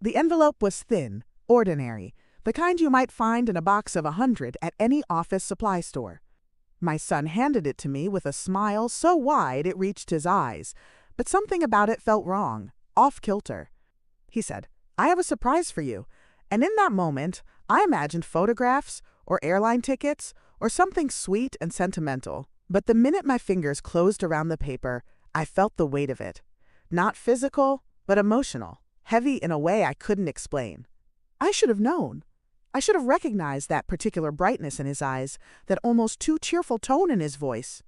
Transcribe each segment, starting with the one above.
The envelope was thin, ordinary, the kind you might find in a box of 100 at any office supply store. My son handed it to me with a smile so wide it reached his eyes, but something about it felt wrong, off-kilter. He said, "I have a surprise for you," and in that moment, I imagined photographs or airline tickets or something sweet and sentimental. But the minute my fingers closed around the paper, I felt the weight of it. Not physical, but emotional, heavy in a way I couldn't explain. I should have known. I should have recognized that particular brightness in his eyes, that almost too cheerful tone in his voice.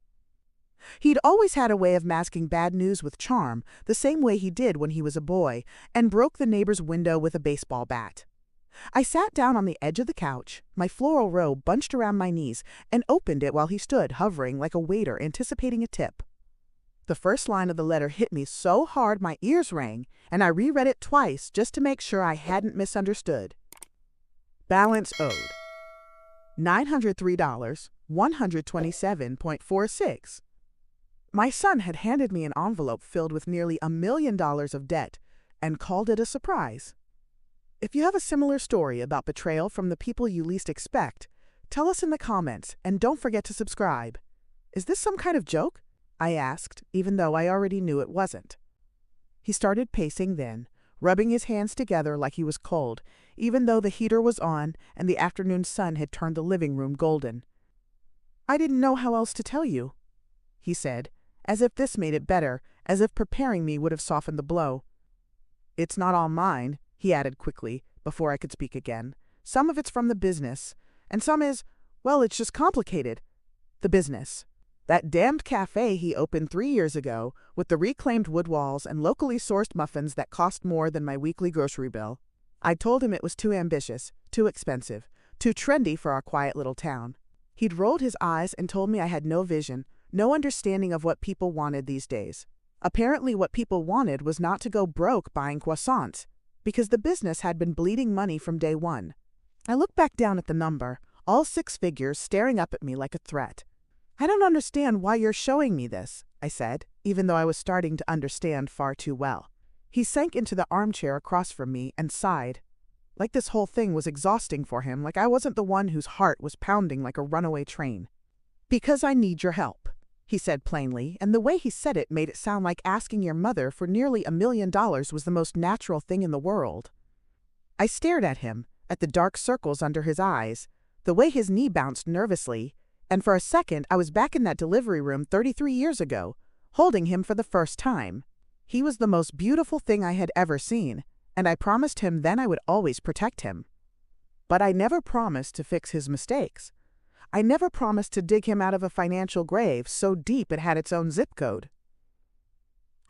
He'd always had a way of masking bad news with charm, the same way he did when he was a boy, and broke the neighbor's window with a baseball bat. I sat down on the edge of the couch, my floral robe bunched around my knees, and opened it while he stood hovering like a waiter anticipating a tip. The first line of the letter hit me so hard my ears rang, and I reread it twice just to make sure I hadn't misunderstood. Balance owed. $903, 127.46. My son had handed me an envelope filled with nearly $1 million of debt and called it a surprise. If you have a similar story about betrayal from the people you least expect, tell us in the comments and don't forget to subscribe. Is this some kind of joke? I asked, even though I already knew it wasn't. He started pacing then, rubbing his hands together like he was cold, even though the heater was on and the afternoon sun had turned the living room golden. "I didn't know how else to tell you," he said, as if this made it better, as if preparing me would have softened the blow. "It's not all mine," he added quickly, before I could speak again. "Some of it's from the business, and some is, well, it's just complicated. The business. That damned cafe he opened 3 years ago, with the reclaimed wood walls and locally sourced muffins that cost more than my weekly grocery bill. I told him it was too ambitious, too expensive, too trendy for our quiet little town. He'd rolled his eyes and told me I had no vision, no understanding of what people wanted these days. Apparently what people wanted was not to go broke buying croissants, because the business had been bleeding money from day one. I looked back down at the number, all 6 figures staring up at me like a threat. "I don't understand why you're showing me this," I said, even though I was starting to understand far too well. He sank into the armchair across from me and sighed. Like this whole thing was exhausting for him, like I wasn't the one whose heart was pounding like a runaway train. "Because I need your help," he said plainly, and the way he said it made it sound like asking your mother for nearly $1 million was the most natural thing in the world. I stared at him, at the dark circles under his eyes, the way his knee bounced nervously, and for a second I was back in that delivery room 33 years ago, holding him for the first time. He was the most beautiful thing I had ever seen, and I promised him then I would always protect him. But I never promised to fix his mistakes. I never promised to dig him out of a financial grave so deep it had its own zip code.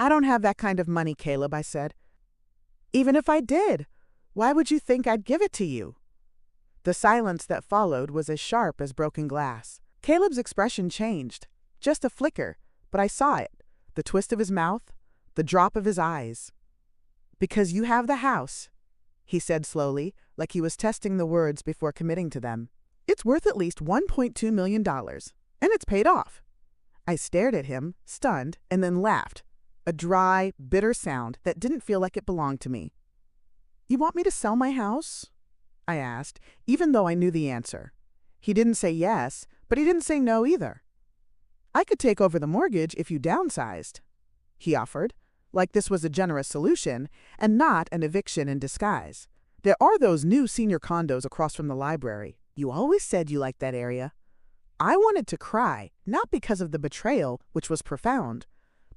"I don't have that kind of money, Caleb," I said. "Even if I did, why would you think I'd give it to you?" The silence that followed was as sharp as broken glass. Caleb's expression changed, just a flicker, but I saw it, the twist of his mouth, the drop of his eyes. "Because you have the house," he said slowly, like he was testing the words before committing to them. "It's worth at least $1.2 million, and it's paid off." I stared at him, stunned, and then laughed, a dry, bitter sound that didn't feel like it belonged to me. "You want me to sell my house?" I asked, even though I knew the answer. He didn't say yes, but he didn't say no either. "I could take over the mortgage if you downsized," he offered, like this was a generous solution and not an eviction in disguise. "There are those new senior condos across from the library. You always said you liked that area." I wanted to cry, not because of the betrayal, which was profound,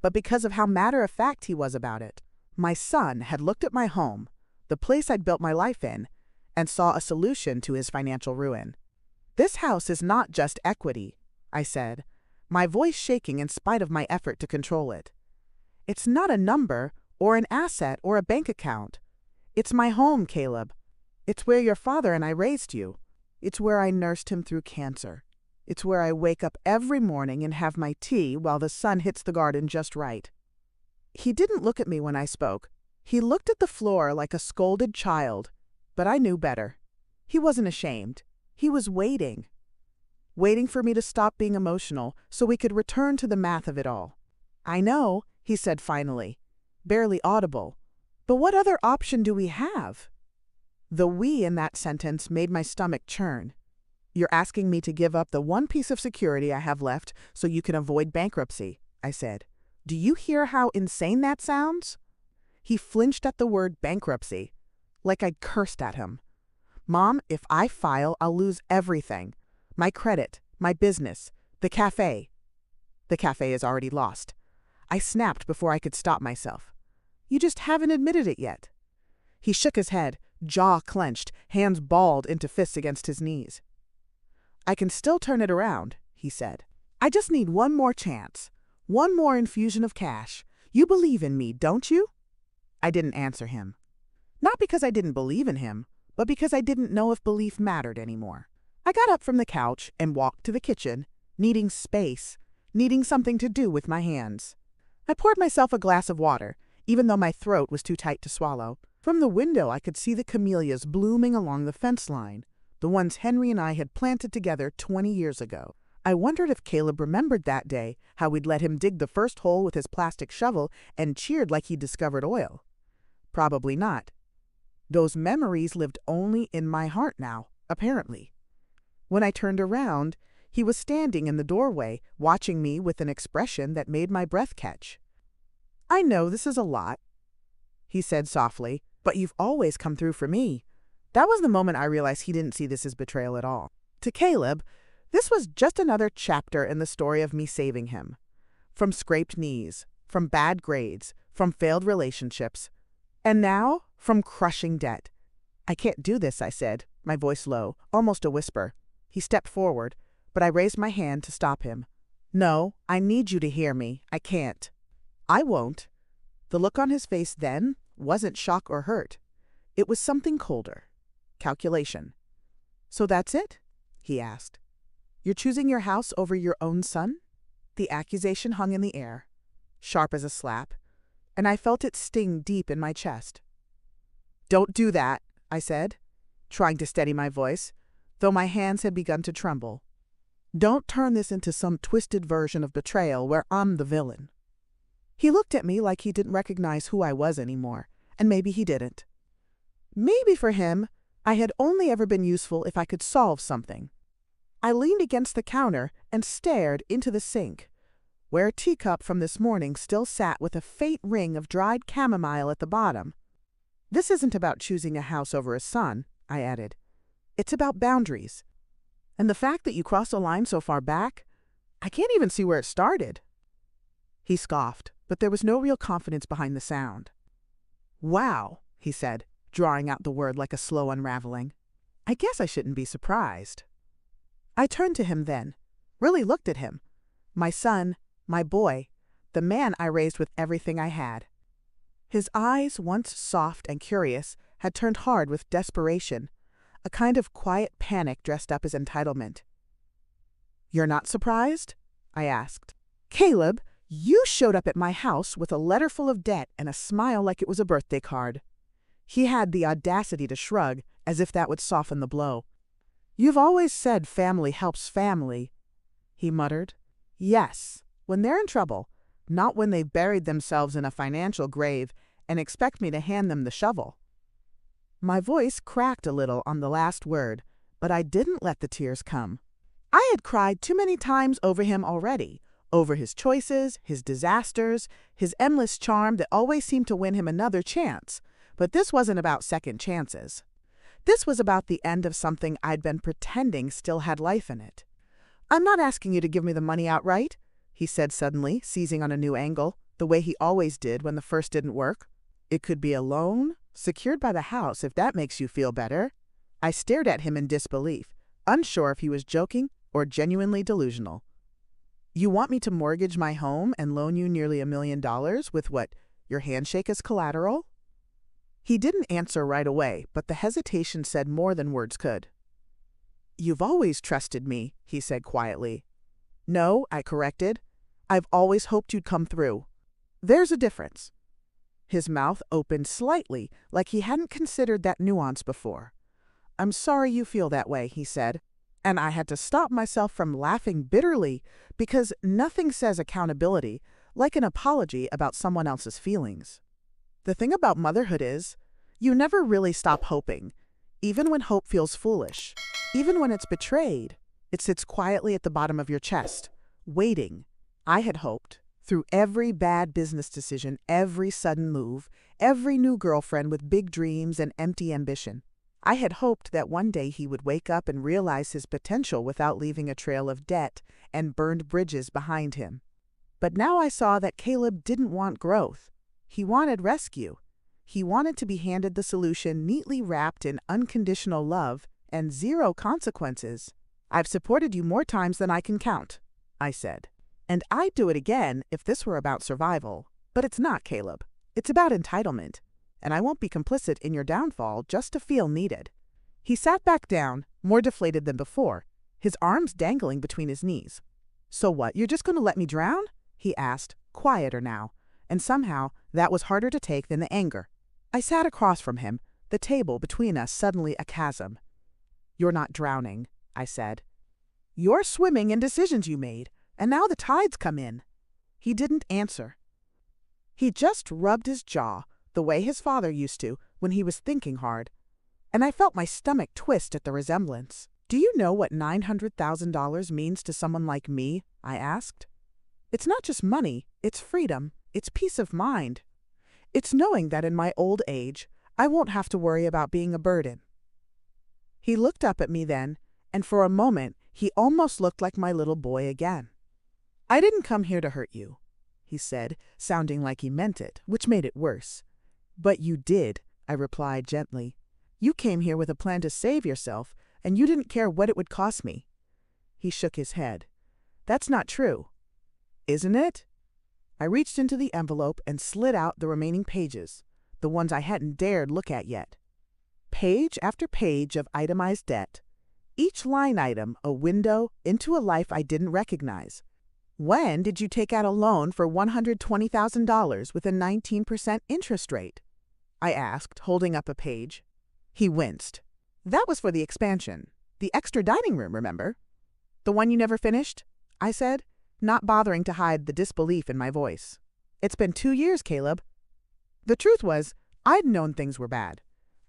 but because of how matter-of-fact he was about it. My son had looked at my home, the place I'd built my life in, and saw a solution to his financial ruin. "This house is not just equity," I said, my voice shaking in spite of my effort to control it. "It's not a number, or an asset, or a bank account. It's my home, Caleb. It's where your father and I raised you. It's where I nursed him through cancer. It's where I wake up every morning and have my tea while the sun hits the garden just right." He didn't look at me when I spoke. He looked at the floor like a scolded child, but I knew better. He wasn't ashamed. He was waiting. Waiting for me to stop being emotional so we could return to the math of it all. "I know," he said finally, barely audible, But what other option do we have? The "we" in that sentence made my stomach churn. You're asking me to give up the one piece of security I have left so you can avoid bankruptcy, I said. Do you hear how insane that sounds? He flinched at the word bankruptcy, like I'd cursed at him. Mom, if I file, I'll lose everything. My credit, my business, the cafe. The cafe is already lost. I snapped before I could stop myself. You just haven't admitted it yet. He shook his head, jaw clenched, hands balled into fists against his knees. I can still turn it around, he said. I just need one more chance. One more infusion of cash. You believe in me, don't you? I didn't answer him. Not because I didn't believe in him, but because I didn't know if belief mattered anymore. I got up from the couch and walked to the kitchen, needing space, needing something to do with my hands. I poured myself a glass of water, even though my throat was too tight to swallow. From the window, I could see the camellias blooming along the fence line, the ones Henry and I had planted together 20 years ago. I wondered if Caleb remembered that day, how we'd let him dig the first hole with his plastic shovel and cheered like he'd discovered oil. Probably not. Those memories lived only in my heart now, apparently. When I turned around, he was standing in the doorway, watching me with an expression that made my breath catch. I know this is a lot, he said softly, but you've always come through for me. That was the moment I realized he didn't see this as betrayal at all. To Caleb, this was just another chapter in the story of me saving him. From scraped knees, from bad grades, from failed relationships, and now from crushing debt. I can't do this, I said, my voice low, almost a whisper. He stepped forward, but I raised my hand to stop him. No, I need you to hear me. I can't. I won't. The look on his face then wasn't shock or hurt. It was something colder. Calculation. So that's it? He asked. You're choosing your house over your own son? The accusation hung in the air, sharp as a slap, and I felt it sting deep in my chest. Don't do that, I said, trying to steady my voice, though my hands had begun to tremble. Don't turn this into some twisted version of betrayal where I'm the villain. He looked at me like he didn't recognize who I was anymore, and maybe he didn't. Maybe for him, I had only ever been useful if I could solve something. I leaned against the counter and stared into the sink, where a teacup from this morning still sat with a faint ring of dried chamomile at the bottom. This isn't about choosing a house over a son, I added. It's about boundaries. And the fact that you crossed a line so far back, I can't even see where it started. He scoffed, but there was no real confidence behind the sound. Wow, he said, drawing out the word like a slow unraveling. I guess I shouldn't be surprised. I turned to him then, really looked at him. My son, my boy, the man I raised with everything I had. His eyes, once soft and curious, had turned hard with desperation, a kind of quiet panic dressed up as entitlement. You're not surprised? I asked. Caleb, you showed up at my house with a letter full of debt and a smile like it was a birthday card. He had the audacity to shrug, as if that would soften the blow. You've always said family helps family, he muttered. Yes, when they're in trouble, not when they've buried themselves in a financial grave and expect me to hand them the shovel. My voice cracked a little on the last word, but I didn't let the tears come. I had cried too many times over him already, over his choices, his disasters, his endless charm that always seemed to win him another chance. But this wasn't about second chances. This was about the end of something I'd been pretending still had life in it. I'm not asking you to give me the money outright, he said suddenly, seizing on a new angle, the way he always did when the first didn't work. It could be a loan, secured by the house, if that makes you feel better. I stared at him in disbelief, unsure if he was joking or genuinely delusional. You want me to mortgage my home and loan you nearly $1 million with what, your handshake as collateral? He didn't answer right away, but the hesitation said more than words could. You've always trusted me, he said quietly. No, I corrected. I've always hoped you'd come through. There's a difference. His mouth opened slightly, like he hadn't considered that nuance before. I'm sorry you feel that way, he said, and I had to stop myself from laughing bitterly because nothing says accountability like an apology about someone else's feelings. The thing about motherhood is, you never really stop hoping. Even when hope feels foolish, even when it's betrayed, it sits quietly at the bottom of your chest, waiting. I had hoped, through every bad business decision, every sudden move, every new girlfriend with big dreams and empty ambition. I had hoped that one day he would wake up and realize his potential without leaving a trail of debt and burned bridges behind him. But now I saw that Caleb didn't want growth. He wanted rescue. He wanted to be handed the solution neatly wrapped in unconditional love and zero consequences. "I've supported you more times than I can count," I said. "And I'd do it again if this were about survival. But it's not, Caleb. It's about entitlement. And I won't be complicit in your downfall just to feel needed." He sat back down, more deflated than before, his arms dangling between his knees. "So what, you're just going to let me drown?" he asked, quieter now, and somehow that was harder to take than the anger. I sat across from him, the table between us suddenly a chasm. "You're not drowning," I said. "You're swimming in decisions you made, and now the tide's come in." He didn't answer. He just rubbed his jaw, the way his father used to when he was thinking hard, and I felt my stomach twist at the resemblance. "Do you know what $900,000 means to someone like me?" I asked. "It's not just money, it's freedom, it's peace of mind. It's knowing that in my old age, I won't have to worry about being a burden." He looked up at me then, and for a moment he almost looked like my little boy again. "I didn't come here to hurt you," he said, sounding like he meant it, which made it worse. "But you did," I replied gently. "You came here with a plan to save yourself, and you didn't care what it would cost me." He shook his head. "That's not true." "Isn't it?" I reached into the envelope and slid out the remaining pages, the ones I hadn't dared look at yet. Page after page of itemized debt, each line item a window into a life I didn't recognize. "When did you take out a loan for $120,000 with a 19% interest rate?" I asked, holding up a page. He winced. "That was for the expansion. The extra dining room, remember?" "The one you never finished?" I said, not bothering to hide the disbelief in my voice. "It's been 2 years, Caleb." The truth was, I'd known things were bad.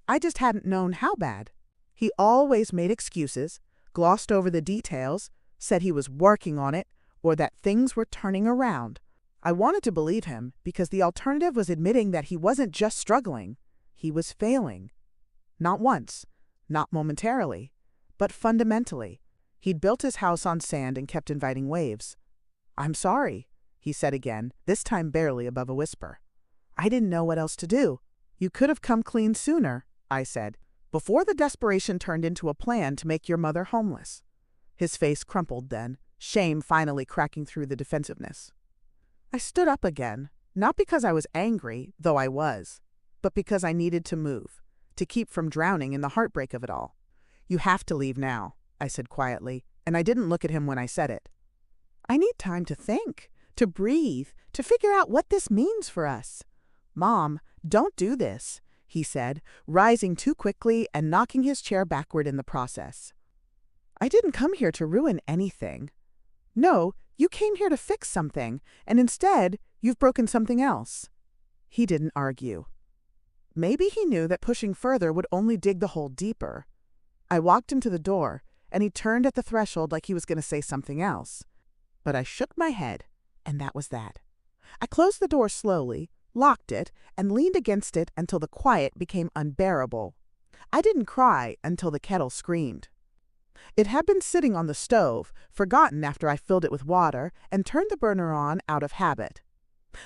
I just hadn't known how bad. He always made excuses, glossed over the details, said he was working on it, or that things were turning around. I wanted to believe him because the alternative was admitting that he wasn't just struggling, he was failing. Not once, not momentarily, but fundamentally. He'd built his house on sand and kept inviting waves. "I'm sorry," he said again, this time barely above a whisper. "I didn't know what else to do." "You could have come clean sooner," I said, "before the desperation turned into a plan to make your mother homeless." His face crumpled then, shame finally cracking through the defensiveness. I stood up again, not because I was angry, though I was, but because I needed to move, to keep from drowning in the heartbreak of it all. "You have to leave now," I said quietly, and I didn't look at him when I said it. "I need time to think, to breathe, to figure out what this means for us." "Mom, don't do this," he said, rising too quickly and knocking his chair backward in the process. "I didn't come here to ruin anything." "No, you came here to fix something, and instead, you've broken something else." He didn't argue. Maybe he knew that pushing further would only dig the hole deeper. I walked into the door, and he turned at the threshold like he was going to say something else. But I shook my head, and that was that. I closed the door slowly, locked it, and leaned against it until the quiet became unbearable. I didn't cry until the kettle screamed. It had been sitting on the stove, forgotten after I filled it with water and turned the burner on out of habit.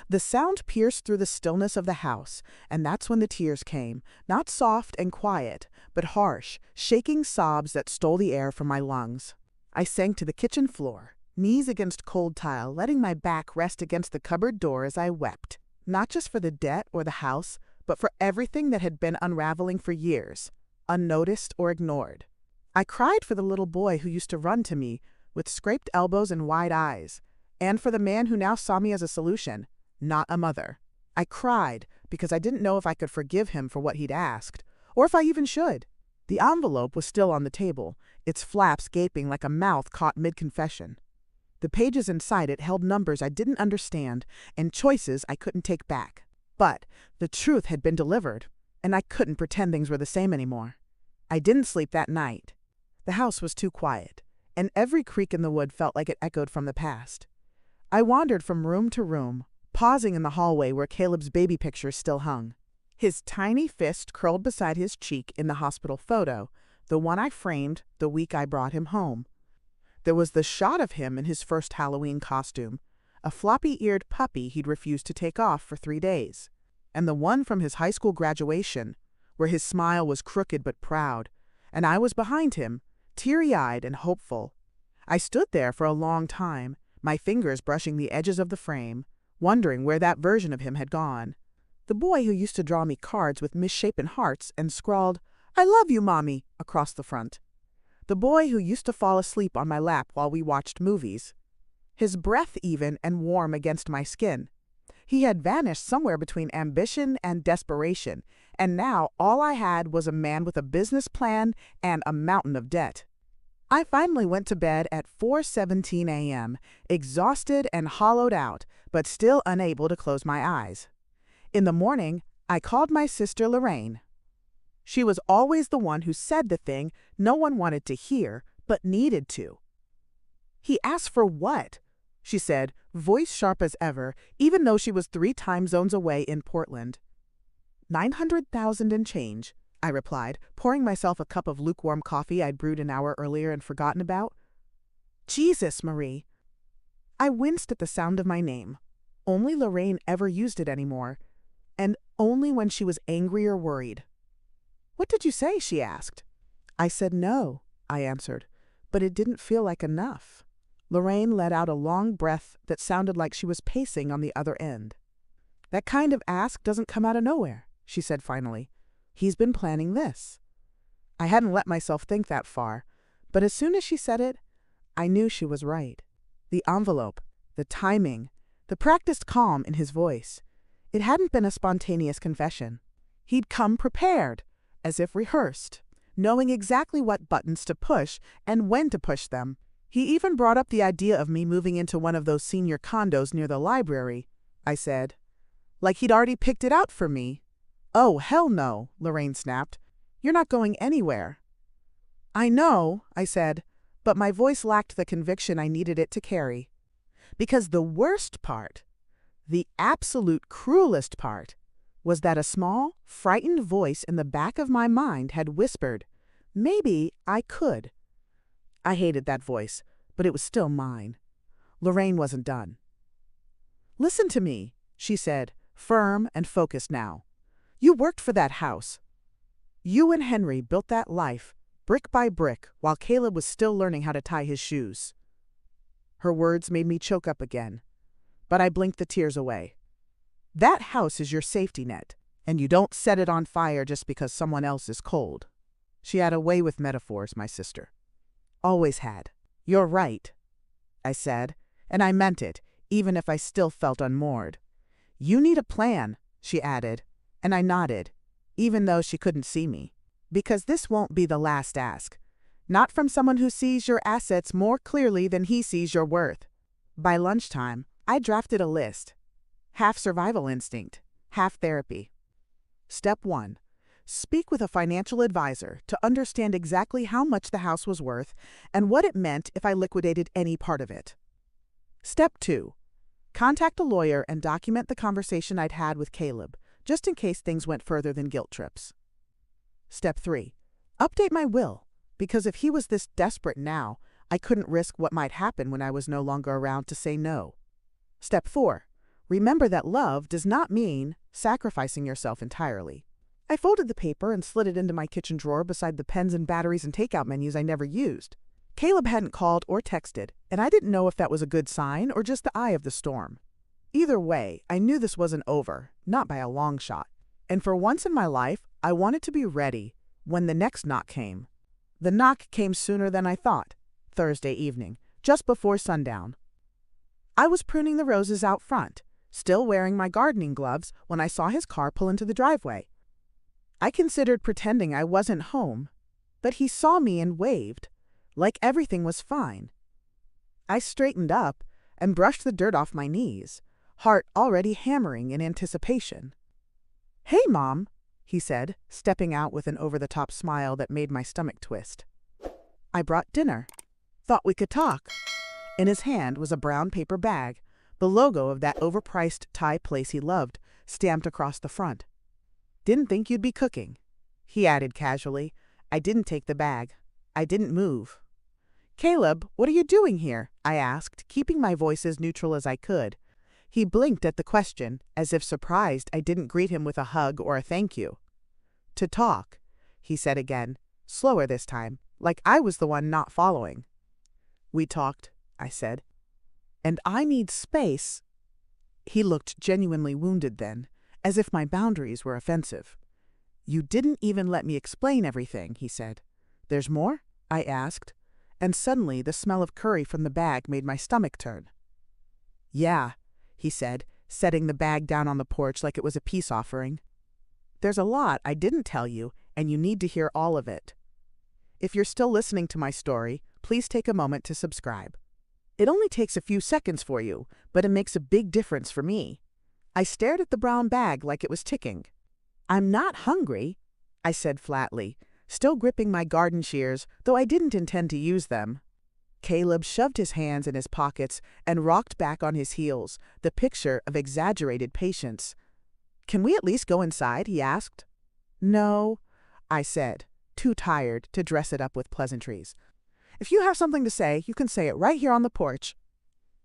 The sound pierced through the stillness of the house, and that's when the tears came, not soft and quiet, but harsh, shaking sobs that stole the air from my lungs. I sank to the kitchen floor, knees against cold tile, letting my back rest against the cupboard door as I wept, not just for the debt or the house, but for everything that had been unraveling for years, unnoticed or ignored. I cried for the little boy who used to run to me with scraped elbows and wide eyes, and for the man who now saw me as a solution, not a mother. I cried because I didn't know if I could forgive him for what he'd asked, or if I even should. The envelope was still on the table, its flaps gaping like a mouth caught mid-confession. The pages inside it held numbers I didn't understand and choices I couldn't take back. But the truth had been delivered, and I couldn't pretend things were the same anymore. I didn't sleep that night. The house was too quiet, and every creak in the wood felt like it echoed from the past. I wandered from room to room, pausing in the hallway where Caleb's baby picture still hung. His tiny fist curled beside his cheek in the hospital photo, the one I framed the week I brought him home. There was the shot of him in his first Halloween costume, a floppy-eared puppy he'd refused to take off for 3 days, and the one from his high school graduation, where his smile was crooked but proud, and I was behind him, teary-eyed and hopeful. I stood there for a long time, my fingers brushing the edges of the frame, wondering where that version of him had gone. The boy who used to draw me cards with misshapen hearts and scrawled, "I love you, Mommy," across the front. The boy who used to fall asleep on my lap while we watched movies. His breath even and warm against my skin. He had vanished somewhere between ambition and desperation, and now all I had was a man with a business plan and a mountain of debt. I finally went to bed at 4:17 a.m., exhausted and hollowed out, but still unable to close my eyes. In the morning, I called my sister Lorraine. She was always the one who said the thing no one wanted to hear, but needed to. "He asked for what?" she said, voice sharp as ever, even though she was 3 time zones away in Portland. 900,000 and change, I replied, pouring myself a cup of lukewarm coffee I'd brewed an hour earlier and forgotten about. "Jesus, Marie." I winced at the sound of my name. Only Lorraine ever used it anymore, and only when she was angry or worried. "What did you say?" she asked. "I said no," I answered, but it didn't feel like enough. Lorraine let out a long breath that sounded like she was pacing on the other end. "That kind of ask doesn't come out of nowhere," she said finally. "He's been planning this." I hadn't let myself think that far, but as soon as she said it, I knew she was right. The envelope, the timing, the practiced calm in his voice. It hadn't been a spontaneous confession. He'd come prepared, as if rehearsed, knowing exactly what buttons to push and when to push them. He even brought up the idea of me moving into one of those senior condos near the library, I said. Like he'd already picked it out for me. "Oh, hell no," Lorraine snapped. "You're not going anywhere." "I know," I said, but my voice lacked the conviction I needed it to carry. Because the worst part, the absolute cruelest part, was that a small, frightened voice in the back of my mind had whispered, maybe I could. I hated that voice, but it was still mine. Lorraine wasn't done. "Listen to me," she said, firm and focused now. "You worked for that house. You and Henry built that life, brick by brick, while Caleb was still learning how to tie his shoes." Her words made me choke up again, but I blinked the tears away. "That house is your safety net, and you don't set it on fire just because someone else is cold." She had a way with metaphors, my sister. Always had. "You're right," I said, and I meant it, even if I still felt unmoored. "You need a plan," she added, and I nodded, even though she couldn't see me. "Because this won't be the last ask. Not from someone who sees your assets more clearly than he sees your worth." By lunchtime, I drafted a list. Half survival instinct, half therapy. Step 1. Speak with a financial advisor to understand exactly how much the house was worth and what it meant if I liquidated any part of it. Step 2. Contact a lawyer and document the conversation I'd had with Caleb, just in case things went further than guilt trips. Step 3. Update my will, because if he was this desperate now, I couldn't risk what might happen when I was no longer around to say no. Step 4. Remember that love does not mean sacrificing yourself entirely. I folded the paper and slid it into my kitchen drawer beside the pens and batteries and takeout menus I never used. Caleb hadn't called or texted, and I didn't know if that was a good sign or just the eye of the storm. Either way, I knew this wasn't over, not by a long shot. And for once in my life, I wanted to be ready when the next knock came. The knock came sooner than I thought, Thursday evening, just before sundown. I was pruning the roses out front, still wearing my gardening gloves when I saw his car pull into the driveway. I considered pretending I wasn't home, but he saw me and waved, like everything was fine. I straightened up and brushed the dirt off my knees, heart already hammering in anticipation. "Hey, Mom," he said, stepping out with an over-the-top smile that made my stomach twist. "I brought dinner. Thought we could talk." In his hand was a brown paper bag, the logo of that overpriced Thai place he loved, stamped across the front. "Didn't think you'd be cooking," he added casually. I didn't take the bag. I didn't move. "Caleb, what are you doing here?" I asked, keeping my voice as neutral as I could. He blinked at the question, as if surprised I didn't greet him with a hug or a thank you. "To talk," he said again, slower this time, like I was the one not following. "We talked," I said. "And I need space." He looked genuinely wounded then, as if my boundaries were offensive. "You didn't even let me explain everything," he said. "There's more?" I asked, and suddenly the smell of curry from the bag made my stomach turn. "Yeah," he said, setting the bag down on the porch like it was a peace offering. "There's a lot I didn't tell you, and you need to hear all of it. If you're still listening to my story, please take a moment to subscribe. It only takes a few seconds for you, but it makes a big difference for me." I stared at the brown bag like it was ticking. "I'm not hungry," I said flatly, still gripping my garden shears, though I didn't intend to use them. Caleb shoved his hands in his pockets and rocked back on his heels, the picture of exaggerated patience. "Can we at least go inside?" he asked. "No," I said, too tired to dress it up with pleasantries. "If you have something to say, you can say it right here on the porch."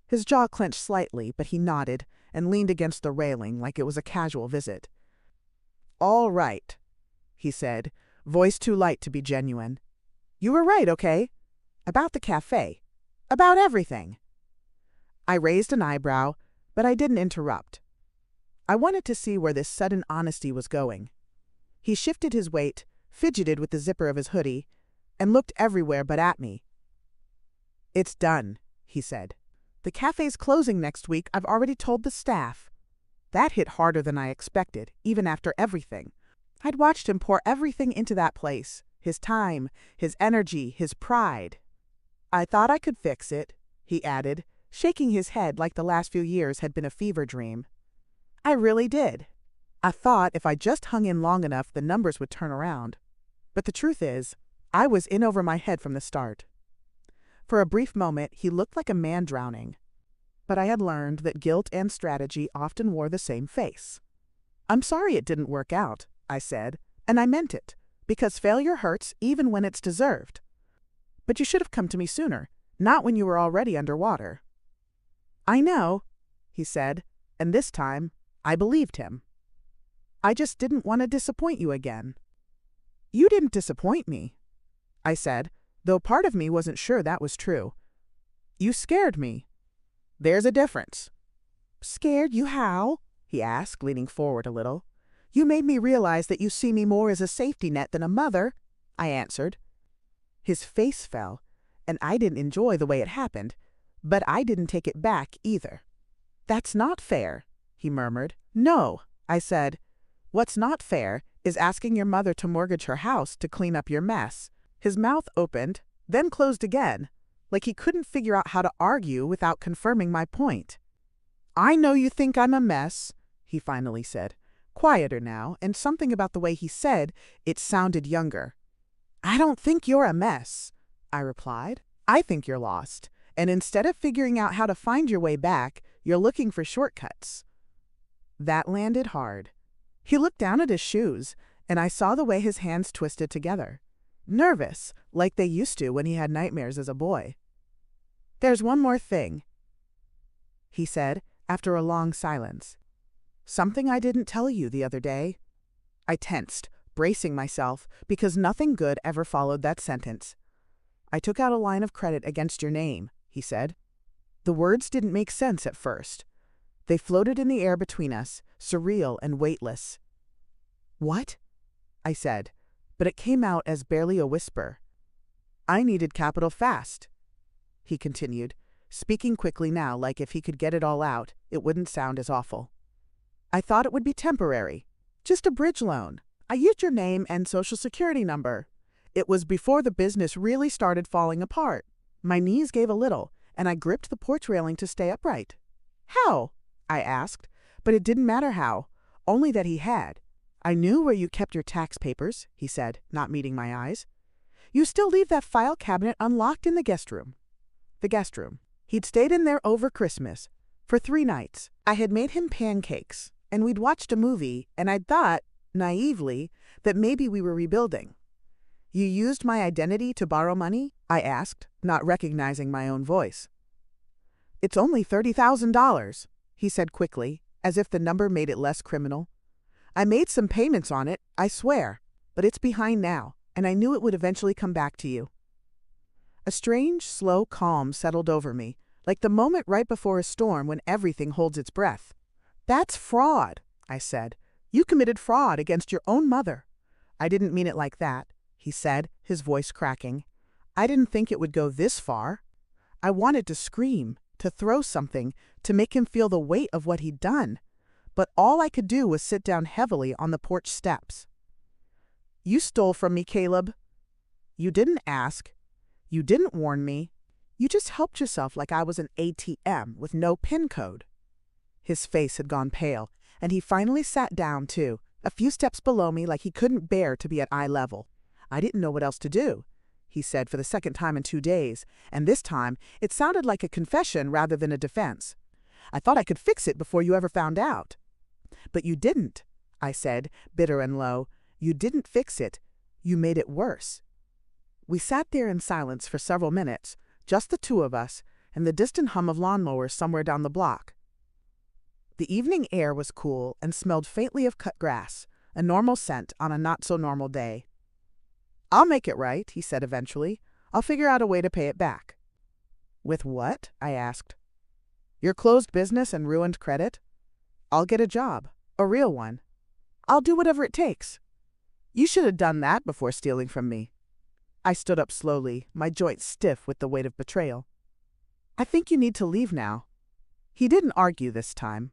His jaw clenched slightly, but he nodded and leaned against the railing like it was a casual visit. "All right," he said, voice too light to be genuine. "You were right, okay? About the cafe. About everything." I raised an eyebrow, but I didn't interrupt. I wanted to see where this sudden honesty was going. He shifted his weight, fidgeted with the zipper of his hoodie, and looked everywhere but at me. "It's done," he said. "The cafe's closing next week. I've already told the staff." That hit harder than I expected, even after everything. I'd watched him pour everything into that place, his time, his energy, his pride. "I thought I could fix it," he added, shaking his head like the last few years had been a fever dream. "I really did. I thought if I just hung in long enough, the numbers would turn around. But the truth is, I was in over my head from the start." For a brief moment, he looked like a man drowning. But I had learned that guilt and strategy often wore the same face. "I'm sorry it didn't work out," I said, and I meant it, because failure hurts even when it's deserved. "But you should have come to me sooner, not when you were already underwater." "I know," he said, and this time I believed him. "I just didn't want to disappoint you again." "You didn't disappoint me," I said, though part of me wasn't sure that was true. "You scared me." "There's a difference." "Scared you how?" he asked, leaning forward a little. "You made me realize that you see me more as a safety net than a mother," I answered. His face fell, and I didn't enjoy the way it happened, but I didn't take it back either. "That's not fair," he murmured. "No," I said. "What's not fair is asking your mother to mortgage her house to clean up your mess." His mouth opened, then closed again, like he couldn't figure out how to argue without confirming my point. "I know you think I'm a mess," he finally said, quieter now, and something about the way he said it sounded younger. "I don't think you're a mess," I replied. "I think you're lost, and instead of figuring out how to find your way back, you're looking for shortcuts." That landed hard. He looked down at his shoes, and I saw the way his hands twisted together. Nervous, like they used to when he had nightmares as a boy. "There's one more thing," he said after a long silence. "Something I didn't tell you the other day." I tensed, bracing myself, because nothing good ever followed that sentence. "I took out a line of credit against your name," he said. The words didn't make sense at first. They floated in the air between us, surreal and weightless. "What?" I said, but it came out as barely a whisper. "I needed capital fast," he continued, speaking quickly now like if he could get it all out, it wouldn't sound as awful. "I thought it would be temporary. Just a bridge loan. I used your name and social security number. It was before the business really started falling apart. My knees gave a little, and I gripped the porch railing to stay upright." "How?" I asked, but it didn't matter how, only that he had. I knew where you kept your tax papers, he said, not meeting my eyes. You still leave that file cabinet unlocked in the guest room. The guest room. He'd stayed in there over Christmas. For 3 nights. I had made him pancakes, and we'd watched a movie, and I'd thought, naively, that maybe we were rebuilding. You used my identity to borrow money? I asked, not recognizing my own voice. It's only $30,000, he said quickly, as if the number made it less criminal. I made some payments on it, I swear, but it's behind now, and I knew it would eventually come back to you. A strange, slow calm settled over me, like the moment right before a storm when everything holds its breath. That's fraud, I said. You committed fraud against your own mother. I didn't mean it like that, he said, his voice cracking. I didn't think it would go this far. I wanted to scream, to throw something, to make him feel the weight of what he'd done. But all I could do was sit down heavily on the porch steps. You stole from me, Caleb. You didn't ask. You didn't warn me. You just helped yourself like I was an ATM with no PIN code. His face had gone pale, and he finally sat down, too, a few steps below me like he couldn't bear to be at eye level. I didn't know what else to do, he said for the second time in 2 days, and this time it sounded like a confession rather than a defense. I thought I could fix it before you ever found out. But you didn't, I said, bitter and low. You didn't fix it. You made it worse. We sat there in silence for several minutes, just the 2 of us, and the distant hum of lawnmowers somewhere down the block. The evening air was cool and smelled faintly of cut grass, a normal scent on a not-so-normal day. I'll make it right, he said eventually. I'll figure out a way to pay it back. With what? I asked. Your closed business and ruined credit? I'll get a job, a real one. I'll do whatever it takes. You should have done that before stealing from me. I stood up slowly, my joints stiff with the weight of betrayal. I think you need to leave now. He didn't argue this time.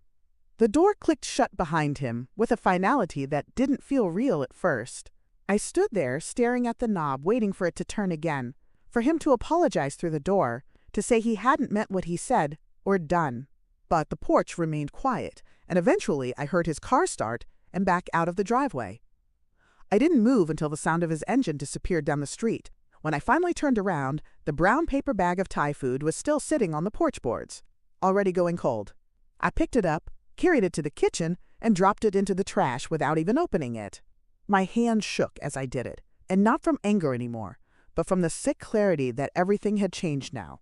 The door clicked shut behind him with a finality that didn't feel real at first. I stood there staring at the knob, waiting for it to turn again, for him to apologize through the door, to say he hadn't meant what he said or done. But the porch remained quiet, and eventually I heard his car start and back out of the driveway. I didn't move until the sound of his engine disappeared down the street. When I finally turned around, the brown paper bag of Thai food was still sitting on the porch boards, already going cold. I picked it up, carried it to the kitchen, and dropped it into the trash without even opening it. My hand shook as I did it, and not from anger anymore, but from the sick clarity that everything had changed now.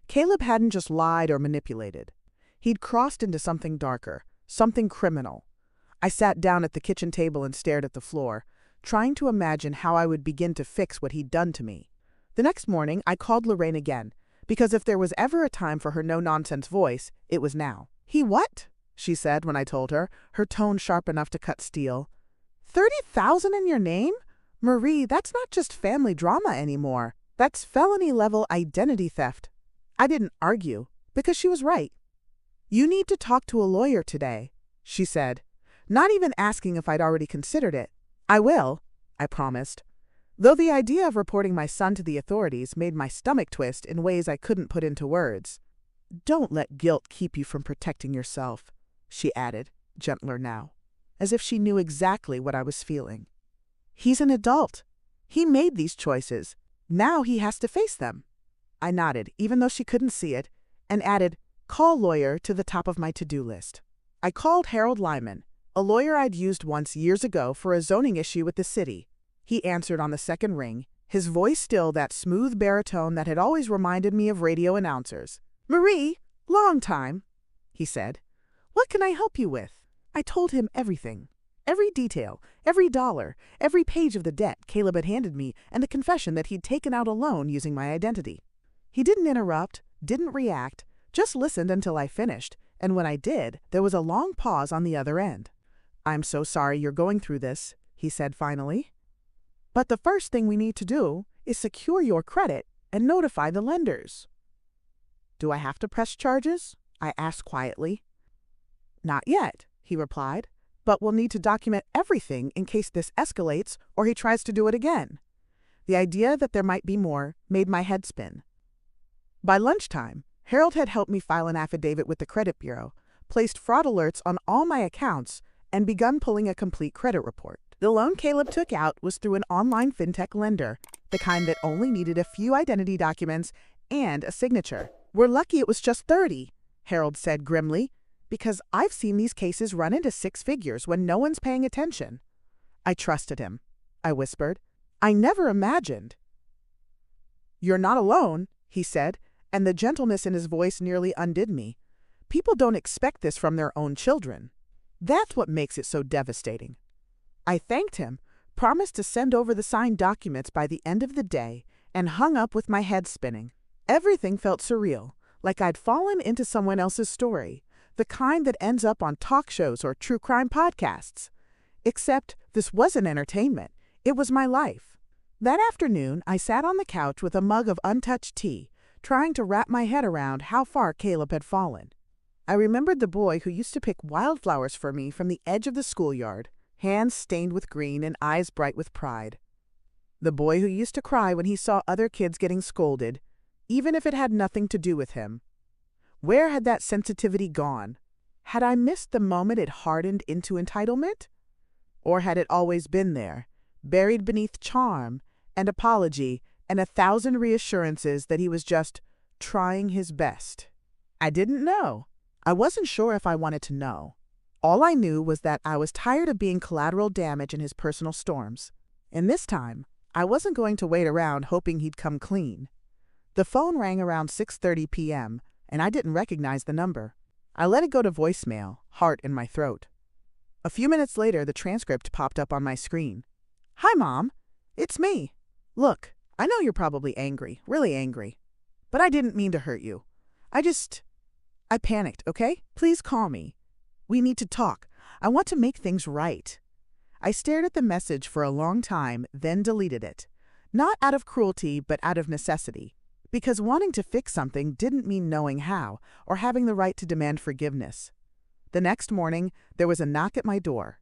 Caleb hadn't just lied or manipulated. He'd crossed into something darker, something criminal. I sat down at the kitchen table and stared at the floor, trying to imagine how I would begin to fix what he'd done to me. The next morning, I called Lorraine again, because if there was ever a time for her no-nonsense voice, it was now. He what? She said when I told her, her tone sharp enough to cut steel. 30,000 in your name? Marie, that's not just family drama anymore. That's felony-level identity theft. I didn't argue, because she was right. You need to talk to a lawyer today, she said, not even asking if I'd already considered it. I will, I promised, though the idea of reporting my son to the authorities made my stomach twist in ways I couldn't put into words. Don't let guilt keep you from protecting yourself, she added, gentler now, as if she knew exactly what I was feeling. He's an adult. He made these choices. Now he has to face them. I nodded, even though she couldn't see it, and added, call lawyer to the top of my to-do list. I called Harold Lyman, a lawyer I'd used once years ago for a zoning issue with the city. He answered on the second ring, his voice still that smooth baritone that had always reminded me of radio announcers. Marie, long time, he said. What can I help you with? I told him everything. Every detail, every dollar, every page of the debt Caleb had handed me, and the confession that he'd taken out a loan using my identity. He didn't interrupt, didn't react, just listened until I finished, and when I did, there was a long pause on the other end. I'm so sorry you're going through this, he said finally. But the first thing we need to do is secure your credit and notify the lenders. Do I have to press charges? I asked quietly. Not yet, he replied, but we'll need to document everything in case this escalates or he tries to do it again. The idea that there might be more made my head spin. By lunchtime, Harold had helped me file an affidavit with the credit bureau, placed fraud alerts on all my accounts, and begun pulling a complete credit report. The loan Caleb took out was through an online fintech lender, the kind that only needed a few identity documents and a signature. "We're lucky it was just 30, Harold said grimly, "because I've seen these cases run into six figures when no one's paying attention." I trusted him. I whispered. "I never imagined." "You're not alone," he said, and the gentleness in his voice nearly undid me. People don't expect this from their own children. That's what makes it so devastating. I thanked him, promised to send over the signed documents by the end of the day, and hung up with my head spinning. Everything felt surreal, like I'd fallen into someone else's story, the kind that ends up on talk shows or true crime podcasts. Except this wasn't entertainment. It was my life. That afternoon, I sat on the couch with a mug of untouched tea, trying to wrap my head around how far Caleb had fallen. I remembered the boy who used to pick wildflowers for me from the edge of the schoolyard, hands stained with green and eyes bright with pride. The boy who used to cry when he saw other kids getting scolded, even if it had nothing to do with him. Where had that sensitivity gone? Had I missed the moment it hardened into entitlement? Or had it always been there, buried beneath charm and apology and 1,000 reassurances that he was just trying his best? I didn't know. I wasn't sure if I wanted to know. All I knew was that I was tired of being collateral damage in his personal storms. And this time, I wasn't going to wait around hoping he'd come clean. The phone rang around 6:30 p.m., and I didn't recognize the number. I let it go to voicemail, heart in my throat. A few minutes later, the transcript popped up on my screen. "Hi, Mom. It's me. Look, I know you're probably angry, really angry. But I didn't mean to hurt you. I panicked, okay? Please call me. We need to talk. I want to make things right." I stared at the message for a long time, then deleted it. Not out of cruelty, but out of necessity. Because wanting to fix something didn't mean knowing how, or having the right to demand forgiveness. The next morning, there was a knock at my door.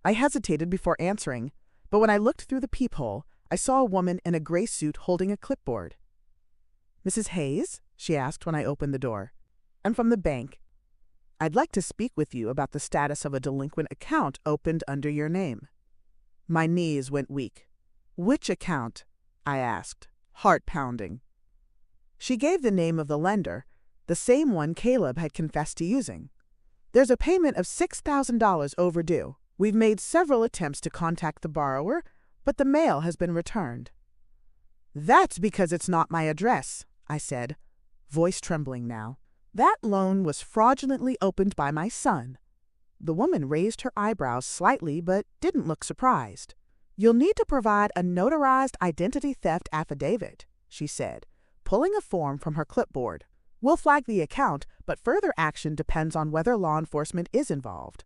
I hesitated before answering, but when I looked through the peephole, I saw a woman in a gray suit holding a clipboard. "Mrs. Hayes?" she asked when I opened the door. "I'm from the bank. I'd like to speak with you about the status of a delinquent account opened under your name." My knees went weak. "Which account?" I asked, heart pounding. She gave the name of the lender, the same one Caleb had confessed to using. "There's a payment of $6,000 overdue. We've made several attempts to contact the borrower, but the mail has been returned." "That's because it's not my address," I said, voice trembling now. "That loan was fraudulently opened by my son." The woman raised her eyebrows slightly but didn't look surprised. "You'll need to provide a notarized identity theft affidavit," she said, pulling a form from her clipboard. "We'll flag the account, but further action depends on whether law enforcement is involved."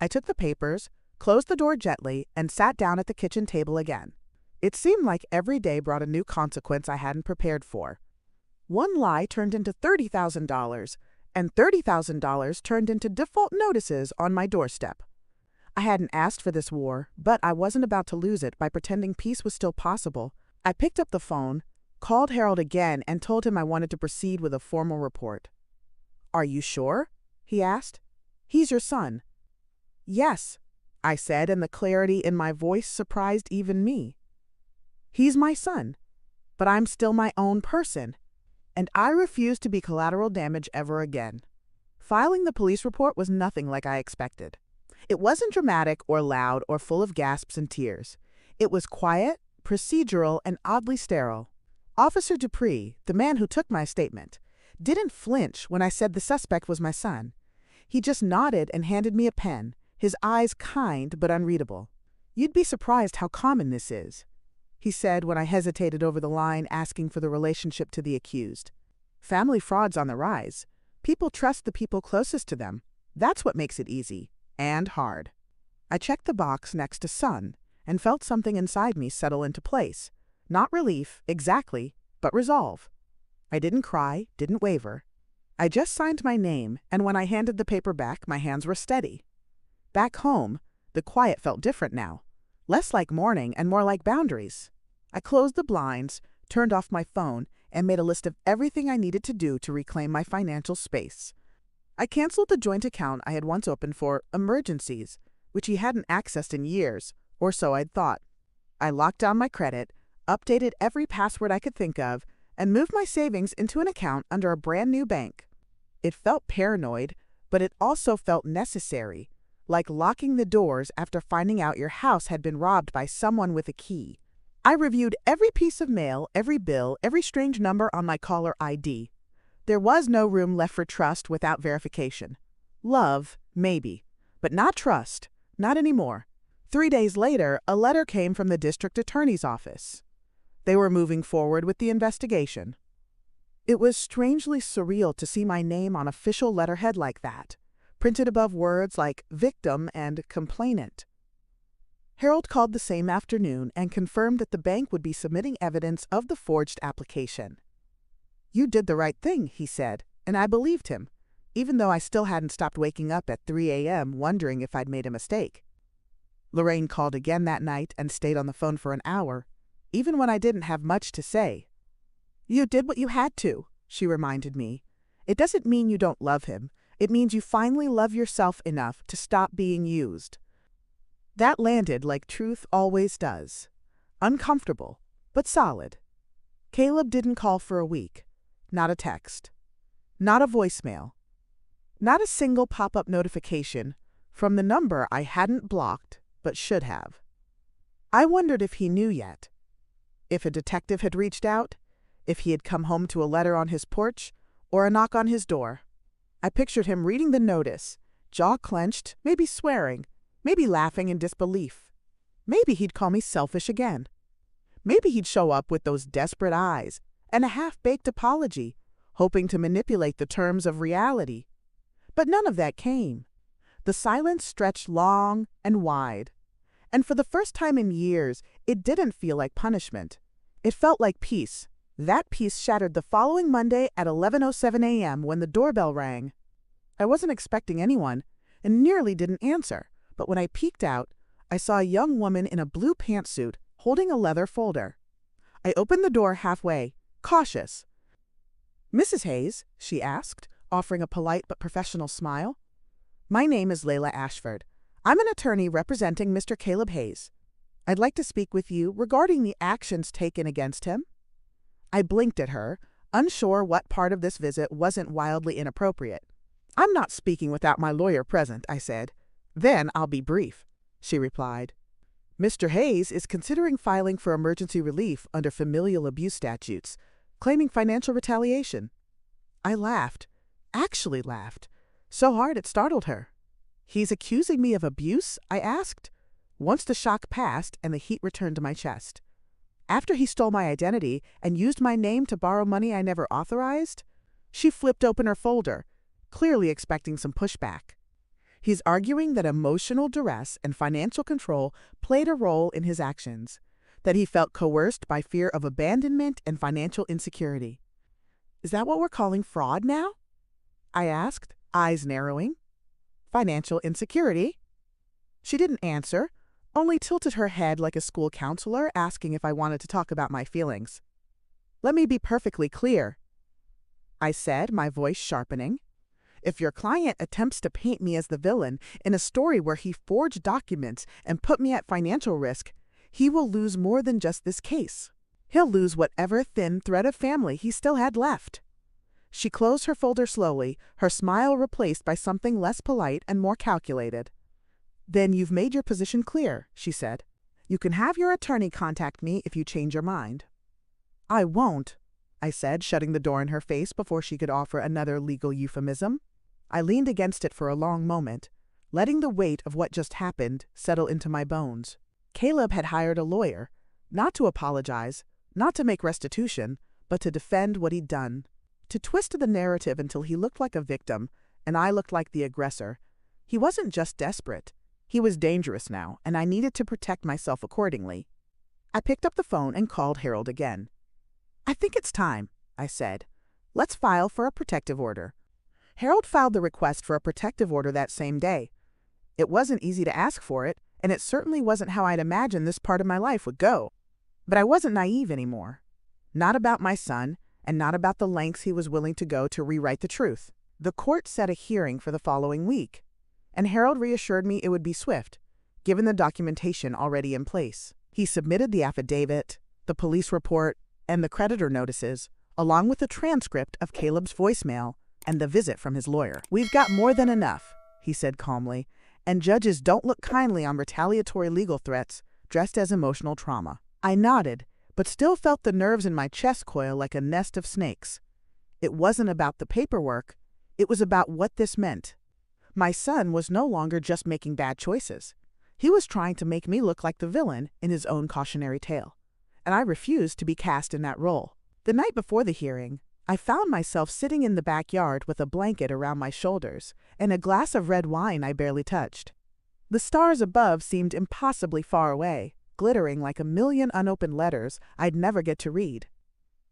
I took the papers, closed the door gently, and sat down at the kitchen table again. It seemed like every day brought a new consequence I hadn't prepared for. One lie turned into $30,000, and $30,000 turned into default notices on my doorstep. I hadn't asked for this war, but I wasn't about to lose it by pretending peace was still possible. I picked up the phone, called Harold again, and told him I wanted to proceed with a formal report. "Are you sure?" he asked. "He's your son." "Yes," I said, and the clarity in my voice surprised even me. "He's my son, but I'm still my own person, and I refuse to be collateral damage ever again." Filing the police report was nothing like I expected. It wasn't dramatic or loud or full of gasps and tears. It was quiet, procedural, and oddly sterile. Officer Dupree, the man who took my statement, didn't flinch when I said the suspect was my son. He just nodded and handed me a pen, his eyes kind but unreadable. "You'd be surprised how common this is," he said when I hesitated over the line asking for the relationship to the accused. "Family fraud's on the rise. People trust the people closest to them. That's what makes it easy and hard." I checked the box next to son and felt something inside me settle into place. Not relief, exactly, but resolve. I didn't cry, didn't waver. I just signed my name, and when I handed the paper back, my hands were steady. Back home, the quiet felt different now. Less like mourning and more like boundaries. I closed the blinds, turned off my phone, and made a list of everything I needed to do to reclaim my financial space. I canceled the joint account I had once opened for emergencies, which he hadn't accessed in years, or so I'd thought. I locked down my credit, updated every password I could think of, and moved my savings into an account under a brand new bank. It felt paranoid, but it also felt necessary, like locking the doors after finding out your house had been robbed by someone with a key. I reviewed every piece of mail, every bill, every strange number on my caller ID. There was no room left for trust without verification. Love, maybe, but not trust, not anymore. 3 days later, a letter came from the district attorney's office. They were moving forward with the investigation. It was strangely surreal to see my name on official letterhead like that, printed above words like victim and complainant. Harold called the same afternoon and confirmed that the bank would be submitting evidence of the forged application. "You did the right thing," he said, and I believed him, even though I still hadn't stopped waking up at 3 a.m. wondering if I'd made a mistake. Lorraine called again that night and stayed on the phone for an hour, even when I didn't have much to say. "You did what you had to," she reminded me. "It doesn't mean you don't love him. It means you finally love yourself enough to stop being used." That landed like truth always does. Uncomfortable, but solid. Caleb didn't call for a week. Not a text. Not a voicemail. Not a single pop-up notification from the number I hadn't blocked but should have. I wondered if he knew yet. If a detective had reached out, if he had come home to a letter on his porch or a knock on his door. I pictured him reading the notice, jaw clenched, maybe swearing, maybe laughing in disbelief. Maybe he'd call me selfish again. Maybe he'd show up with those desperate eyes and a half-baked apology, hoping to manipulate the terms of reality. But none of that came. The silence stretched long and wide. And for the first time in years, it didn't feel like punishment. It felt like peace. That peace shattered the following Monday at 11:07 a.m. when the doorbell rang. I wasn't expecting anyone and nearly didn't answer, but when I peeked out, I saw a young woman in a blue pantsuit holding a leather folder. I opened the door halfway, cautious. "Mrs. Hayes?" she asked, offering a polite but professional smile. "My name is Layla Ashford. I'm an attorney representing Mr. Caleb Hayes. I'd like to speak with you regarding the actions taken against him." I blinked at her, unsure what part of this visit wasn't wildly inappropriate. "I'm not speaking without my lawyer present," I said. "Then I'll be brief," she replied. "Mr. Hayes is considering filing for emergency relief under familial abuse statutes, claiming financial retaliation." I laughed, actually laughed, so hard it startled her. "He's accusing me of abuse?" I asked, once the shock passed and the heat returned to my chest. "After he stole my identity and used my name to borrow money I never authorized?" She flipped open her folder, clearly expecting some pushback. "He's arguing that emotional duress and financial control played a role in his actions, that he felt coerced by fear of abandonment and financial insecurity." "Is that what we're calling fraud now?" I asked, eyes narrowing. "Financial insecurity?" She didn't answer, only tilted her head like a school counselor asking if I wanted to talk about my feelings. "Let me be perfectly clear," I said, my voice sharpening. "If your client attempts to paint me as the villain in a story where he forged documents and put me at financial risk, he will lose more than just this case. He'll lose whatever thin thread of family he still had left." She closed her folder slowly, her smile replaced by something less polite and more calculated. "Then you've made your position clear," she said. "You can have your attorney contact me if you change your mind." "I won't," I said, shutting the door in her face before she could offer another legal euphemism. I leaned against it for a long moment, letting the weight of what just happened settle into my bones. Caleb had hired a lawyer, not to apologize, not to make restitution, but to defend what he'd done, to twist the narrative until he looked like a victim and I looked like the aggressor. He wasn't just desperate. He was dangerous now, and I needed to protect myself accordingly. I picked up the phone and called Harold again. "I think it's time," I said. "Let's file for a protective order." Harold filed the request for a protective order that same day. It wasn't easy to ask for it, and it certainly wasn't how I'd imagined this part of my life would go. But I wasn't naive anymore. Not about my son, and not about the lengths he was willing to go to rewrite the truth. The court set a hearing for the following week. and Harold reassured me it would be swift, given the documentation already in place. He submitted the affidavit, the police report, and the creditor notices, along with a transcript of Caleb's voicemail and the visit from his lawyer. "We've got more than enough," he said calmly, "and judges don't look kindly on retaliatory legal threats dressed as emotional trauma." I nodded, but still felt the nerves in my chest coil like a nest of snakes. It wasn't about the paperwork, it was about what this meant. My son was no longer just making bad choices. He was trying to make me look like the villain in his own cautionary tale, and I refused to be cast in that role. The night before the hearing, I found myself sitting in the backyard with a blanket around my shoulders and a glass of red wine I barely touched. The stars above seemed impossibly far away, glittering like a million unopened letters I'd never get to read.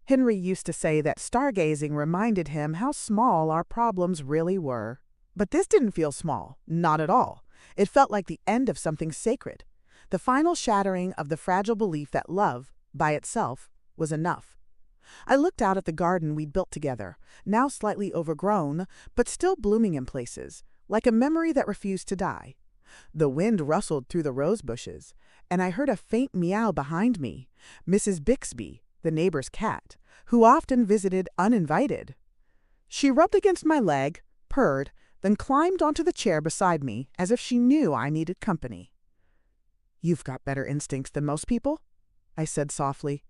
Henry used to say that stargazing reminded him how small our problems really were. But this didn't feel small, not at all. It felt like the end of something sacred, the final shattering of the fragile belief that love, by itself, was enough. I looked out at the garden we'd built together, now slightly overgrown, but still blooming in places, like a memory that refused to die. The wind rustled through the rose bushes, and I heard a faint meow behind me, Mrs. Bixby, the neighbor's cat, who often visited uninvited. She rubbed against my leg, purred, then climbed onto the chair beside me as if she knew I needed company. "You've got better instincts than most people," I said softly.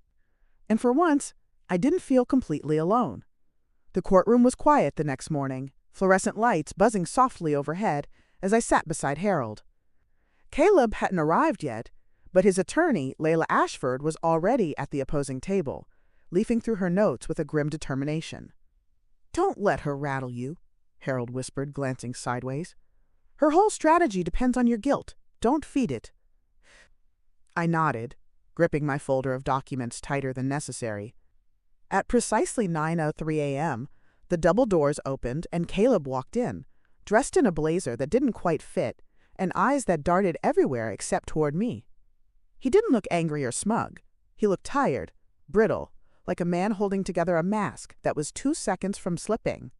And for once, I didn't feel completely alone. The courtroom was quiet the next morning, fluorescent lights buzzing softly overhead as I sat beside Harold. Caleb hadn't arrived yet, but his attorney, Layla Ashford, was already at the opposing table, leafing through her notes with a grim determination. "Don't let her rattle you," Harold whispered, glancing sideways. "Her whole strategy depends on your guilt. Don't feed it." I nodded, gripping my folder of documents tighter than necessary. At precisely 9:03 a.m., the double doors opened and Caleb walked in, dressed in a blazer that didn't quite fit and eyes that darted everywhere except toward me. He didn't look angry or smug. He looked tired, brittle, like a man holding together a mask that was 2 seconds from slipping.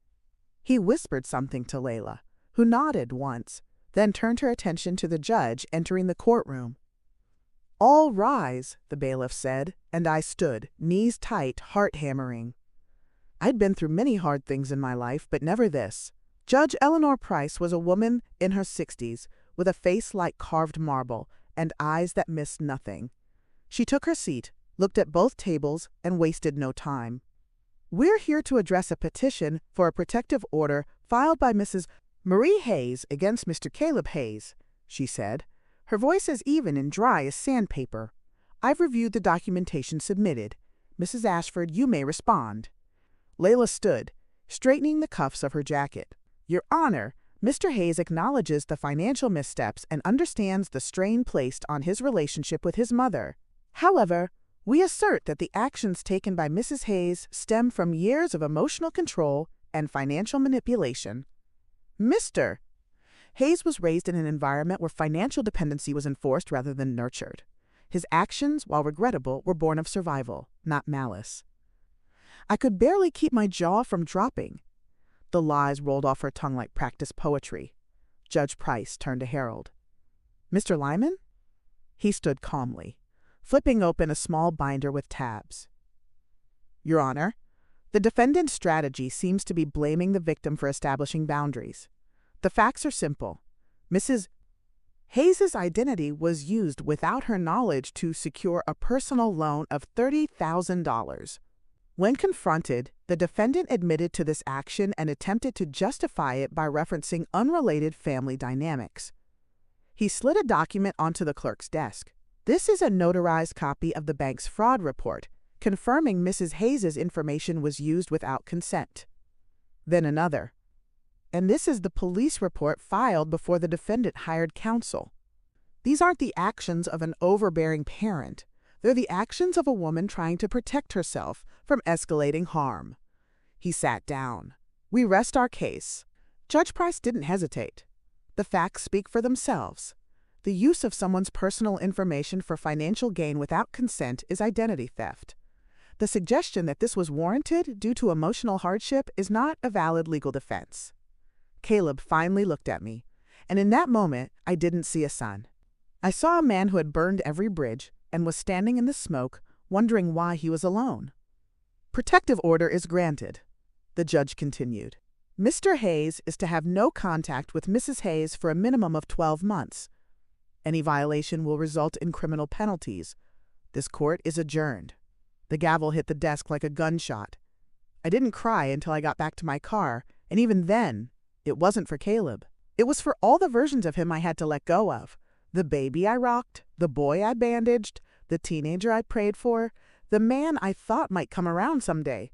He whispered something to Layla, who nodded once, then turned her attention to the judge entering the courtroom. "All rise," the bailiff said, and I stood, knees tight, heart hammering. I'd been through many hard things in my life, but never this. Judge Eleanor Price was a woman in her 60s, with a face like carved marble and eyes that missed nothing. She took her seat, looked at both tables, and wasted no time. "We're here to address a petition for a protective order filed by Mrs. Marie Hayes against Mr. Caleb Hayes," she said, her voice as even and dry as sandpaper. "I've reviewed the documentation submitted. Mrs. Ashford, you may respond." Layla stood, straightening the cuffs of her jacket. "Your Honor, Mr. Hayes acknowledges the financial missteps and understands the strain placed on his relationship with his mother. However, we assert that the actions taken by Mrs. Hayes stem from years of emotional control and financial manipulation. Mr. Hayes was raised in an environment where financial dependency was enforced rather than nurtured. His actions, while regrettable, were born of survival, not malice." I could barely keep my jaw from dropping. The lies rolled off her tongue like practiced poetry. Judge Price turned to Harold. "Mr. Lyman?" He stood calmly, flipping open a small binder with tabs. "Your Honor, the defendant's strategy seems to be blaming the victim for establishing boundaries. The facts are simple. Mrs. Hayes' identity was used without her knowledge to secure a personal loan of $30,000. When confronted, the defendant admitted to this action and attempted to justify it by referencing unrelated family dynamics. He slid a document onto the clerk's desk. This is a notarized copy of the bank's fraud report, confirming Mrs. Hayes' information was used without consent. Then another. And this is the police report filed before the defendant hired counsel. These aren't the actions of an overbearing parent. They're the actions of a woman trying to protect herself from escalating harm." He sat down. "We rest our case." Judge Price didn't hesitate. The facts speak for themselves. The use of someone's personal information for financial gain without consent is identity theft. The suggestion that this was warranted due to emotional hardship is not a valid legal defense. Caleb finally looked at me, And in that moment, I didn't see a sun. I saw a man who had burned every bridge and was standing in the smoke, wondering why he was alone. Protective order is granted, the judge continued. Mr. Hayes is to have no contact with Mrs. Hayes for a minimum of 12 months. Any violation will result in criminal penalties. This court is adjourned. The gavel hit the desk like a gunshot. I didn't cry until I got back to my car, and even then, it wasn't for Caleb. It was for all the versions of him I had to let go of. The baby I rocked, the boy I bandaged, the teenager I prayed for, the man I thought might come around someday.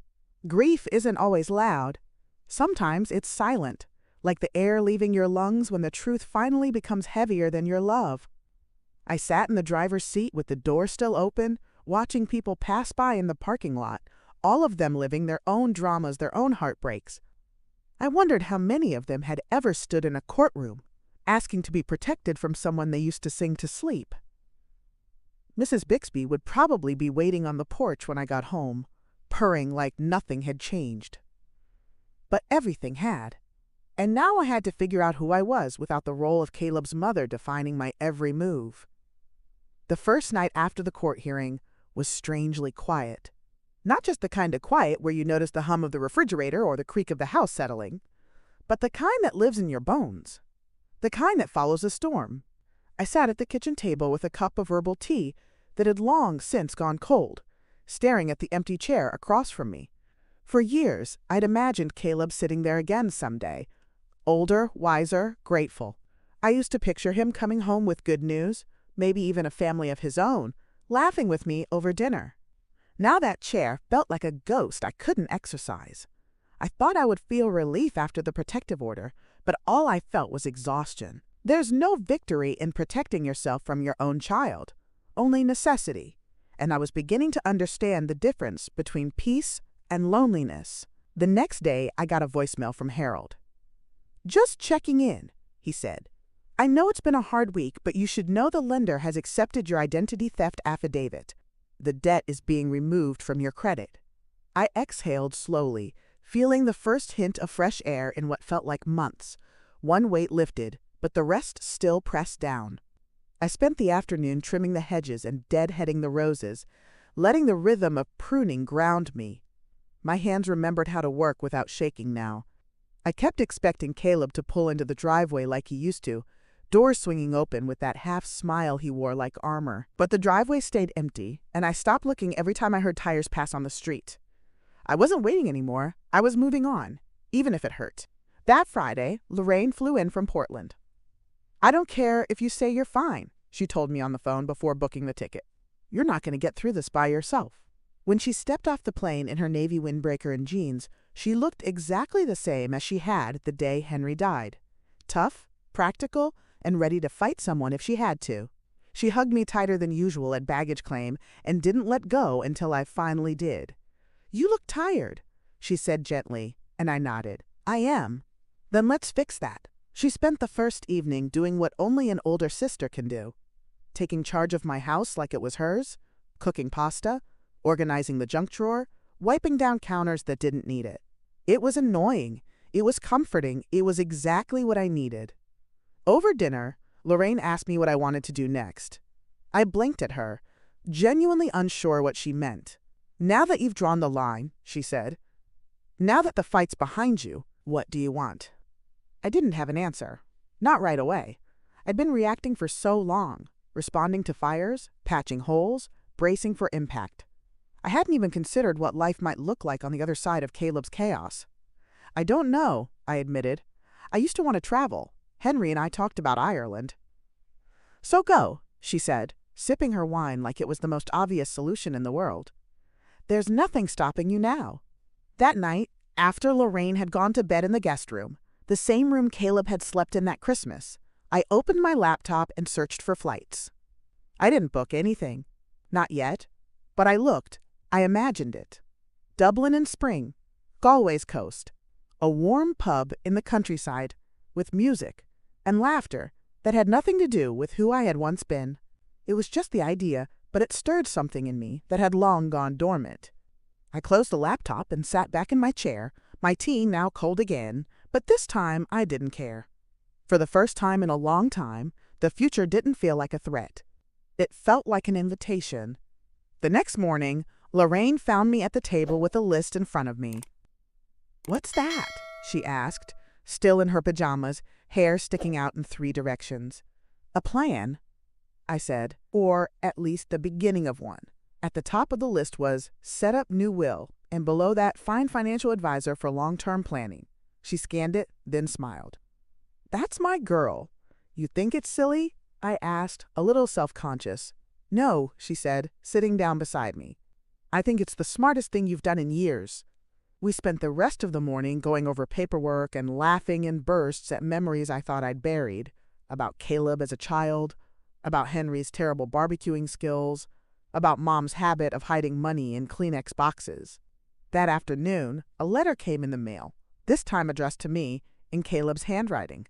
Grief isn't always loud. Sometimes it's silent, like the air leaving your lungs when the truth finally becomes heavier than your love. I sat in the driver's seat with the door still open, watching people pass by in the parking lot, all of them living their own dramas, their own heartbreaks. I wondered how many of them had ever stood in a courtroom, asking to be protected from someone they used to sing to sleep. Mrs. Bixby would probably be waiting on the porch when I got home, purring like nothing had changed. But everything had. And now I had to figure out who I was without the role of Caleb's mother defining my every move. The first night after the court hearing was strangely quiet. Not just the kind of quiet where you notice the hum of the refrigerator or the creak of the house settling, but the kind that lives in your bones. The kind that follows a storm. I sat at the kitchen table with a cup of herbal tea that had long since gone cold, staring at the empty chair across from me. For years, I'd imagined Caleb sitting there again someday. Older, wiser, grateful. I used to picture him coming home with good news, maybe even a family of his own, laughing with me over dinner. Now that chair felt like a ghost I couldn't exorcise. I thought I would feel relief after the protective order, but all I felt was exhaustion. There's no victory in protecting yourself from your own child, only necessity. And I was beginning to understand the difference between peace and loneliness. The next day, I got a voicemail from Harold. "Just checking in," he said. "I know it's been a hard week, but you should know the lender has accepted your identity theft affidavit. The debt is being removed from your credit." I exhaled slowly, feeling the first hint of fresh air in what felt like months. One weight lifted, but the rest still pressed down. I spent the afternoon trimming the hedges and deadheading the roses, letting the rhythm of pruning ground me. My hands remembered how to work without shaking now. I kept expecting Caleb to pull into the driveway like he used to, doors swinging open with that half-smile he wore like armor. But the driveway stayed empty, and I stopped looking every time I heard tires pass on the street. I wasn't waiting anymore. I was moving on, even if it hurt. That Friday, Lorraine flew in from Portland. "I don't care if you say you're fine," she told me on the phone before booking the ticket. "You're not going to get through this by yourself." When she stepped off the plane in her navy windbreaker and jeans, she looked exactly the same as she had the day Henry died. Tough, practical, and ready to fight someone if she had to. She hugged me tighter than usual at baggage claim and didn't let go until I finally did. "You look tired," she said gently, and I nodded. "I am." "Then let's fix that." She spent the first evening doing what only an older sister can do. Taking charge of my house like it was hers, cooking pasta, organizing the junk drawer, wiping down counters that didn't need it. It was annoying. It was comforting. It was exactly what I needed. Over dinner, Lorraine asked me what I wanted to do next. I blinked at her, genuinely unsure what she meant. "Now that you've drawn the line," she said, "now that the fight's behind you, what do you want?" I didn't have an answer. Not right away. I'd been reacting for so long, responding to fires, patching holes, bracing for impact. I hadn't even considered what life might look like on the other side of Caleb's chaos. "I don't know," I admitted. "I used to want to travel. Henry and I talked about Ireland." "So go," she said, sipping her wine like it was the most obvious solution in the world. "There's nothing stopping you now." That night, after Lorraine had gone to bed in the guest room, the same room Caleb had slept in that Christmas, I opened my laptop and searched for flights. I didn't book anything. Not yet. But I looked. I imagined it. Dublin in spring. Galway's coast. A warm pub in the countryside, with music and laughter that had nothing to do with who I had once been. It was just the idea, but it stirred something in me that had long gone dormant. I closed the laptop and sat back in my chair, my tea now cold again, but this time I didn't care. For the first time in a long time, the future didn't feel like a threat. It felt like an invitation. The next morning, Lorraine found me at the table with a list in front of me. "What's that?" she asked, still in her pajamas, hair sticking out in 3 directions. "A plan," I said, "or at least the beginning of one." At the top of the list was "set up new will," and below that, "find financial advisor for long-term planning." She scanned it, then smiled. "That's my girl. You think it's silly?" I asked, a little self-conscious. "No," she said, sitting down beside me. "I think it's the smartest thing you've done in years." We spent the rest of the morning going over paperwork and laughing in bursts at memories I thought I'd buried, about Caleb as a child, about Henry's terrible barbecuing skills, about Mom's habit of hiding money in Kleenex boxes. That afternoon, a letter came in the mail, this time addressed to me, in Caleb's handwriting.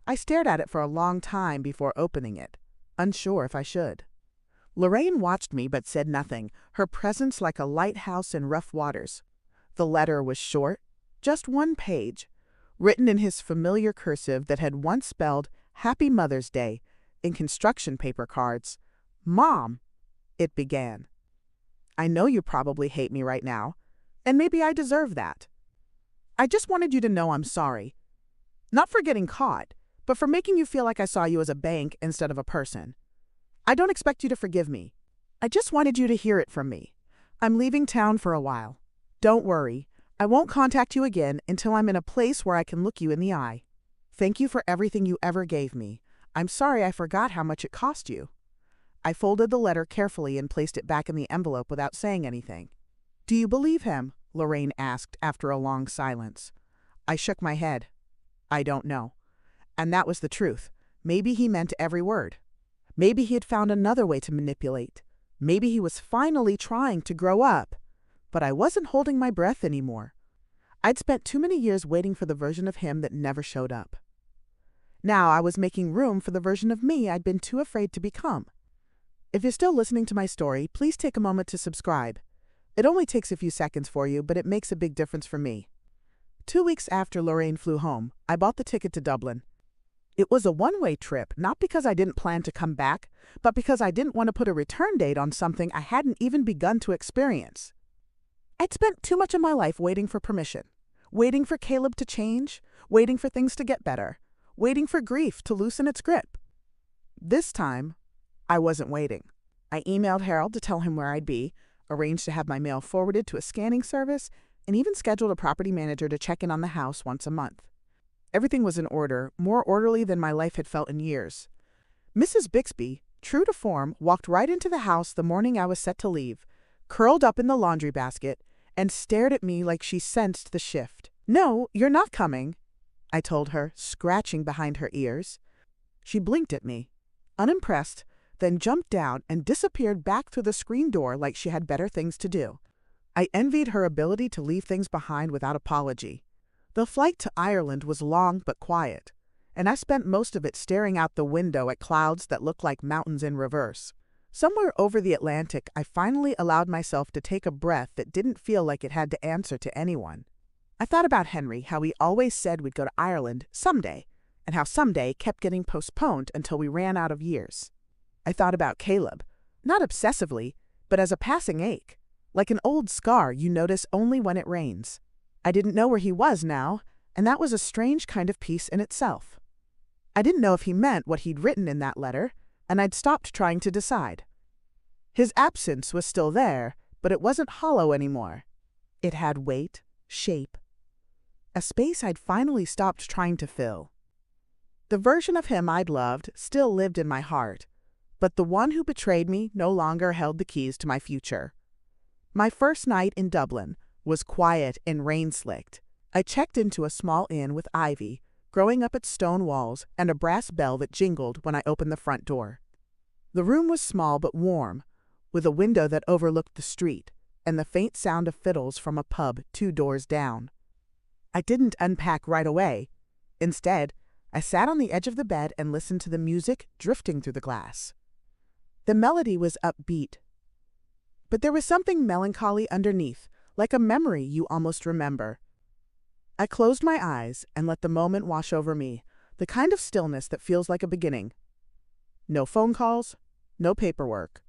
I stared at it for a long time before opening it, unsure if I should. Lorraine watched me but said nothing, her presence like a lighthouse in rough waters. The letter was short, just 1 page, written in his familiar cursive that had once spelled "Happy Mother's Day" in construction paper cards. "Mom," it began. "I know you probably hate me right now, and maybe I deserve that. I just wanted you to know I'm sorry. Not for getting caught, but for making you feel like I saw you as a bank instead of a person. I don't expect you to forgive me. I just wanted you to hear it from me. I'm leaving town for a while. Don't worry, I won't contact you again until I'm in a place where I can look you in the eye. Thank you for everything you ever gave me. I'm sorry I forgot how much it cost you." I folded the letter carefully and placed it back in the envelope without saying anything. "Do you believe him?" Lorraine asked after a long silence. I shook my head. "I don't know." And that was the truth. Maybe he meant every word. Maybe he had found another way to manipulate. Maybe he was finally trying to grow up. But I wasn't holding my breath anymore. I'd spent too many years waiting for the version of him that never showed up. Now I was making room for the version of me I'd been too afraid to become. If you're still listening to my story, please take a moment to subscribe. It only takes a few seconds for you, but it makes a big difference for me. 2 weeks after Lorraine flew home, I bought the ticket to Dublin. It was a one-way trip, not because I didn't plan to come back, but because I didn't want to put a return date on something I hadn't even begun to experience. I'd spent too much of my life waiting for permission, waiting for Caleb to change, waiting for things to get better, waiting for grief to loosen its grip. This time, I wasn't waiting. I emailed Harold to tell him where I'd be, arranged to have my mail forwarded to a scanning service, and even scheduled a property manager to check in on the house once a month. Everything was in order, more orderly than my life had felt in years. Mrs. Bixby, true to form, walked right into the house the morning I was set to leave, curled up in the laundry basket, and stared at me like she sensed the shift. "No, you're not coming," I told her, scratching behind her ears. She blinked at me, unimpressed, then jumped down and disappeared back through the screen door like she had better things to do. I envied her ability to leave things behind without apology. The flight to Ireland was long but quiet, and I spent most of it staring out the window at clouds that looked like mountains in reverse. Somewhere over the Atlantic, I finally allowed myself to take a breath that didn't feel like it had to answer to anyone. I thought about Henry, how he always said we'd go to Ireland someday, and how someday kept getting postponed until we ran out of years. I thought about Caleb, not obsessively, but as a passing ache, like an old scar you notice only when it rains. I didn't know where he was now, and that was a strange kind of peace in itself. I didn't know if he meant what he'd written in that letter, and I'd stopped trying to decide. His absence was still there, but it wasn't hollow anymore. It had weight, shape, a space I'd finally stopped trying to fill. The version of him I'd loved still lived in my heart, but the one who betrayed me no longer held the keys to my future. My first night in Dublin was quiet and rain-slicked. I checked into a small inn with ivy growing up its stone walls and a brass bell that jingled when I opened the front door. The room was small but warm, with a window that overlooked the street and the faint sound of fiddles from a pub 2 doors down. I didn't unpack right away. Instead, I sat on the edge of the bed and listened to the music drifting through the glass. The melody was upbeat, but there was something melancholy underneath, like a memory you almost remember. I closed my eyes and let the moment wash over me, the kind of stillness that feels like a beginning. No phone calls, no paperwork,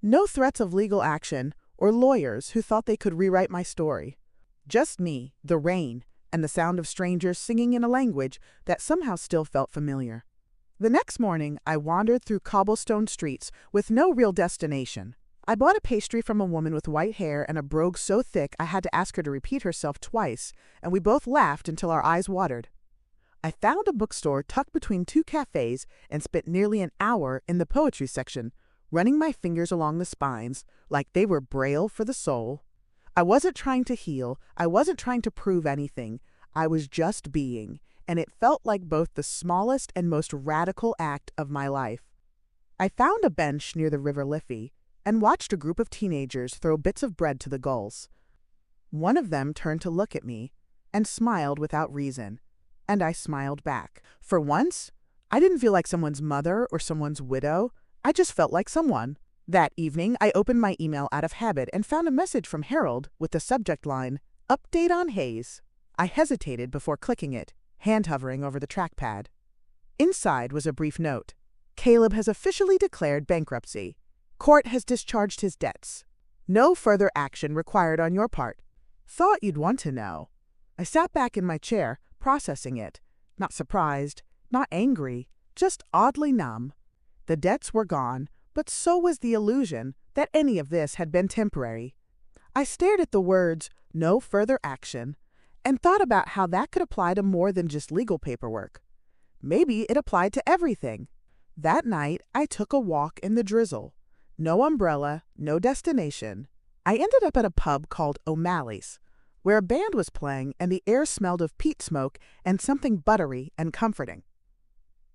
no threats of legal action or lawyers who thought they could rewrite my story. Just me, the rain, and the sound of strangers singing in a language that somehow still felt familiar. The next morning, I wandered through cobblestone streets with no real destination. I bought a pastry from a woman with white hair and a brogue so thick I had to ask her to repeat herself twice, and we both laughed until our eyes watered. I found a bookstore tucked between two cafes and spent nearly an hour in the poetry section, running my fingers along the spines like they were braille for the soul. I wasn't trying to heal, I wasn't trying to prove anything, I was just being, and it felt like both the smallest and most radical act of my life. I found a bench near the River Liffey and watched a group of teenagers throw bits of bread to the gulls. One of them turned to look at me and smiled without reason, and I smiled back. For once, I didn't feel like someone's mother or someone's widow, I just felt like someone. That evening, I opened my email out of habit and found a message from Harold with the subject line, "Update on Hayes." I hesitated before clicking it, hand hovering over the trackpad. Inside was a brief note. "Caleb has officially declared bankruptcy. Court has discharged his debts. No further action required on your part. Thought you'd want to know." I sat back in my chair, processing it. Not surprised, not angry, just oddly numb. The debts were gone, but so was the illusion that any of this had been temporary. I stared at the words, "no further action," and thought about how that could apply to more than just legal paperwork. Maybe it applied to everything. That night, I took a walk in the drizzle. No umbrella, no destination. I ended up at a pub called O'Malley's, where a band was playing and the air smelled of peat smoke and something buttery and comforting.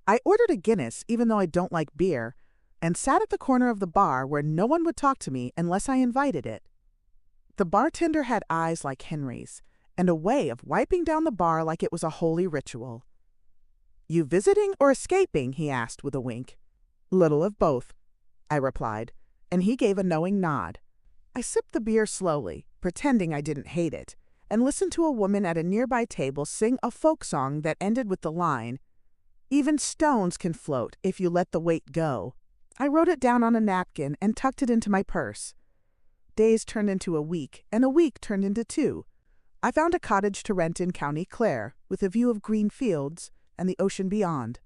I ordered a Guinness, even though I don't like beer, and sat at the corner of the bar where no one would talk to me unless I invited it. The bartender had eyes like Henry's, and a way of wiping down the bar like it was a holy ritual. "You visiting or escaping?" he asked with a wink. "Little of both," I replied, and he gave a knowing nod. I sipped the beer slowly, pretending I didn't hate it, and listened to a woman at a nearby table sing a folk song that ended with the line, "Even stones can float if you let the weight go." I wrote it down on a napkin and tucked it into my purse. Days turned into a week, and a week turned into 2. I found a cottage to rent in County Clare, with a view of green fields and the ocean beyond,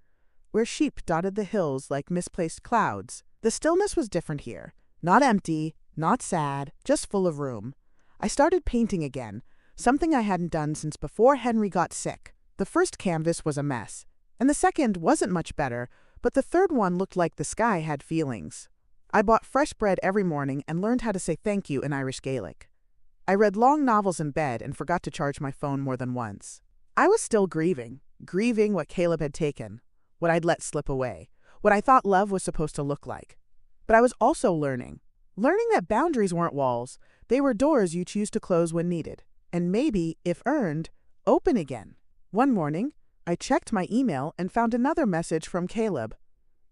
where sheep dotted the hills like misplaced clouds. The stillness was different here. Not empty, not sad, just full of room. I started painting again, something I hadn't done since before Henry got sick. The first canvas was a mess, and the second wasn't much better, but the third one looked like the sky had feelings. I bought fresh bread every morning and learned how to say thank you in Irish Gaelic. I read long novels in bed and forgot to charge my phone more than once. I was still grieving what Caleb had taken, what I'd let slip away, what I thought love was supposed to look like. But I was also learning that boundaries weren't walls, they were doors you choose to close when needed, and maybe, if earned, open again. One morning, I checked my email and found another message from Caleb.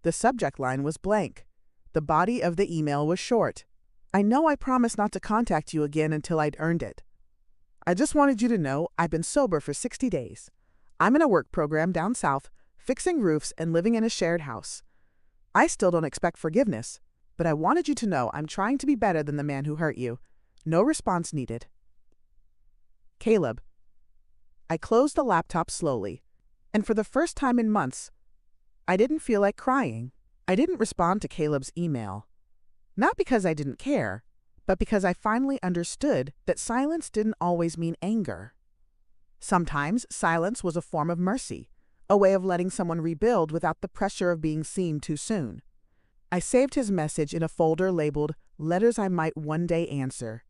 The subject line was blank. The body of the email was short. "I know I promised not to contact you again until I'd earned it. I just wanted you to know I've been sober for 60 days. I'm in a work program down south, fixing roofs and living in a shared house. I still don't expect forgiveness, but I wanted you to know I'm trying to be better than the man who hurt you. No response needed. Caleb." I closed the laptop slowly, and for the first time in months, I didn't feel like crying. I didn't respond to Caleb's email. Not because I didn't care, but because I finally understood that silence didn't always mean anger. Sometimes silence was a form of mercy, a way of letting someone rebuild without the pressure of being seen too soon. I saved his message in a folder labeled "Letters I Might One Day Answer,"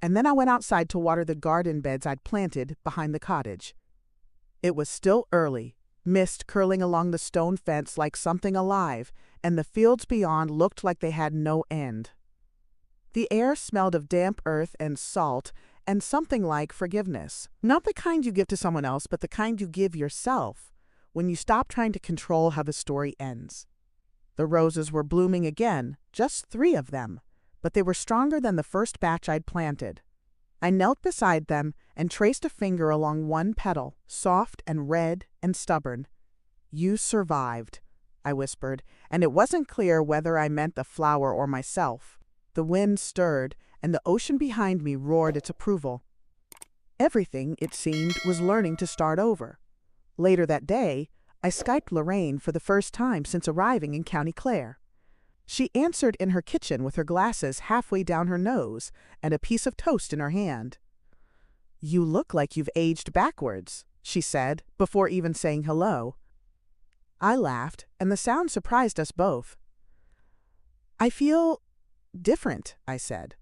and then I went outside to water the garden beds I'd planted behind the cottage. It was still early, mist curling along the stone fence like something alive, and the fields beyond looked like they had no end. The air smelled of damp earth and salt and something like forgiveness. Not the kind you give to someone else, but the kind you give yourself when you stop trying to control how the story ends. The roses were blooming again, just 3 of them, but they were stronger than the first batch I'd planted. I knelt beside them and traced a finger along one petal, soft and red and stubborn. "You survived," I whispered, and it wasn't clear whether I meant the flower or myself. The wind stirred, and the ocean behind me roared its approval. Everything, it seemed, was learning to start over. Later that day, I Skyped Lorraine for the first time since arriving in County Clare. She answered in her kitchen with her glasses halfway down her nose and a piece of toast in her hand. "You look like you've aged backwards," she said, before even saying hello. I laughed, and the sound surprised us both. "I feel different," I said.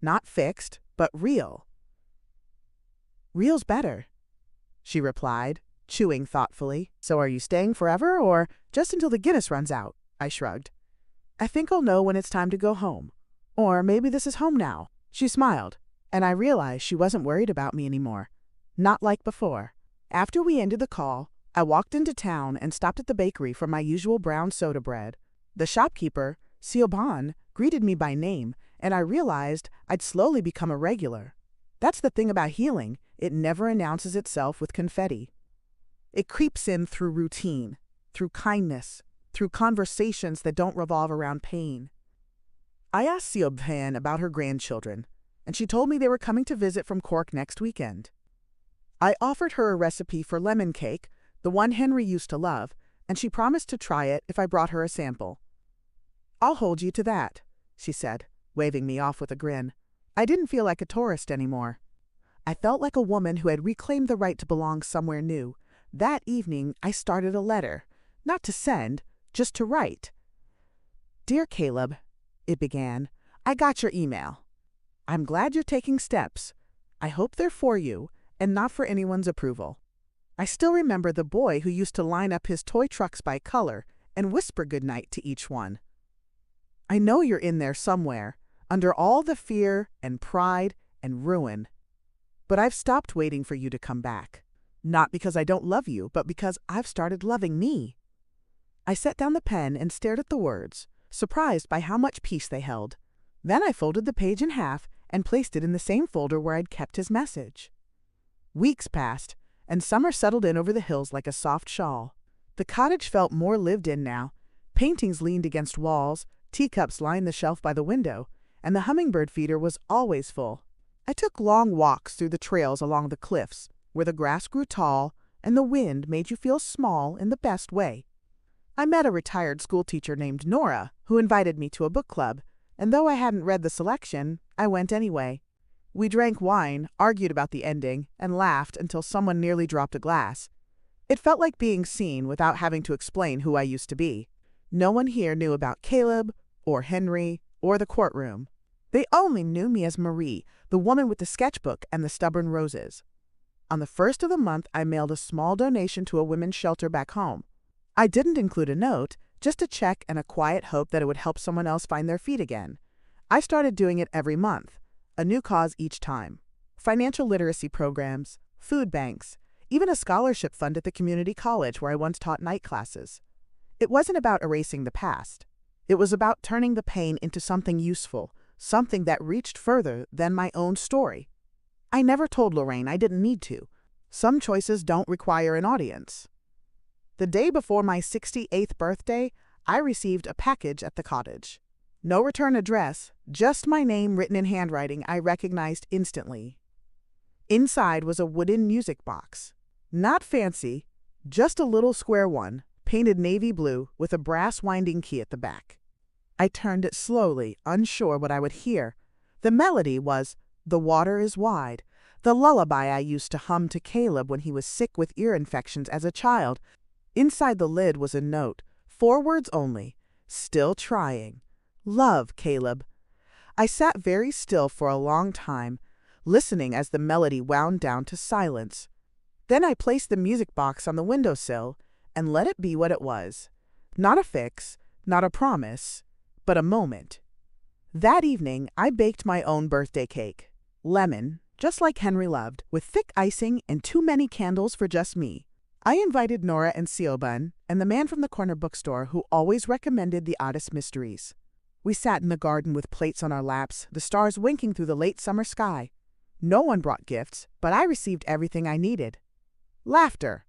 "Not fixed, but real." "Real's better," she replied, chewing thoughtfully. "So are you staying forever, or just until the Guinness runs out?" I shrugged. "I think I'll know when it's time to go home. Or maybe this is home now." She smiled, and I realized she wasn't worried about me anymore. Not like before. After we ended the call, I walked into town and stopped at the bakery for my usual brown soda bread. The shopkeeper, Siobhan, greeted me by name, and I realized I'd slowly become a regular. That's the thing about healing, it never announces itself with confetti. It creeps in through routine, through kindness, through conversations that don't revolve around pain. I asked Siobhan about her grandchildren, and she told me they were coming to visit from Cork next weekend. I offered her a recipe for lemon cake, the one Henry used to love, and she promised to try it if I brought her a sample. "I'll hold you to that," she said, waving me off with a grin. I didn't feel like a tourist anymore. I felt like a woman who had reclaimed the right to belong somewhere new. That evening, I started a letter, not to send, just to write. "Dear Caleb," it began, "I got your email. I'm glad you're taking steps. I hope they're for you and not for anyone's approval. I still remember the boy who used to line up his toy trucks by color and whisper goodnight to each one. I know you're in there somewhere, under all the fear and pride and ruin. But I've stopped waiting for you to come back. Not because I don't love you, but because I've started loving me." I set down the pen and stared at the words, surprised by how much peace they held. Then I folded the page in half and placed it in the same folder where I'd kept his message. Weeks passed, and summer settled in over the hills like a soft shawl. The cottage felt more lived in now. Paintings leaned against walls, teacups lined the shelf by the window, and the hummingbird feeder was always full. I took long walks through the trails along the cliffs, where the grass grew tall and the wind made you feel small in the best way. I met a retired schoolteacher named Nora, who invited me to a book club, and though I hadn't read the selection, I went anyway. We drank wine, argued about the ending, and laughed until someone nearly dropped a glass. It felt like being seen without having to explain who I used to be. No one here knew about Caleb, or Henry, or the courtroom. They only knew me as Marie, the woman with the sketchbook and the stubborn roses. On the first of the month, I mailed a small donation to a women's shelter back home. I didn't include a note, just a check and a quiet hope that it would help someone else find their feet again. I started doing it every month, a new cause each time. Financial literacy programs, food banks, even a scholarship fund at the community college where I once taught night classes. It wasn't about erasing the past. It was about turning the pain into something useful, something that reached further than my own story. I never told Lorraine I didn't need to. Some choices don't require an audience. The day before my 68th birthday, I received a package at the cottage. No return address, just my name written in handwriting I recognized instantly. Inside was a wooden music box. Not fancy, just a little square one, painted navy blue with a brass winding key at the back. I turned it slowly, unsure what I would hear. The melody was "The Water is Wide," the lullaby I used to hum to Caleb when he was sick with ear infections as a child. Inside the lid was a note, 4 words only, "Still trying. Love, Caleb." I sat very still for a long time, listening as the melody wound down to silence. Then I placed the music box on the windowsill and let it be what it was. Not a fix, not a promise, but a moment. That evening, I baked my own birthday cake. Lemon, just like Henry loved, with thick icing and too many candles for just me. I invited Nora and Siobhan and the man from the corner bookstore who always recommended the oddest mysteries. We sat in the garden with plates on our laps, the stars winking through the late summer sky. No one brought gifts, but I received everything I needed. Laughter.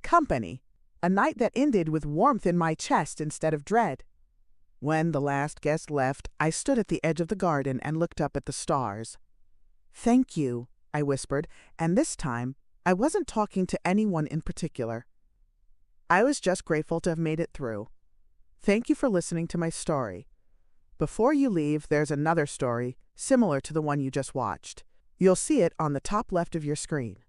Company. a night that ended with warmth in my chest instead of dread. When the last guest left, I stood at the edge of the garden and looked up at the stars. "Thank you," I whispered, and this time I wasn't talking to anyone in particular. I was just grateful to have made it through. Thank you for listening to my story. Before you leave, there's another story similar to the one you just watched. You'll see it on the top left of your screen.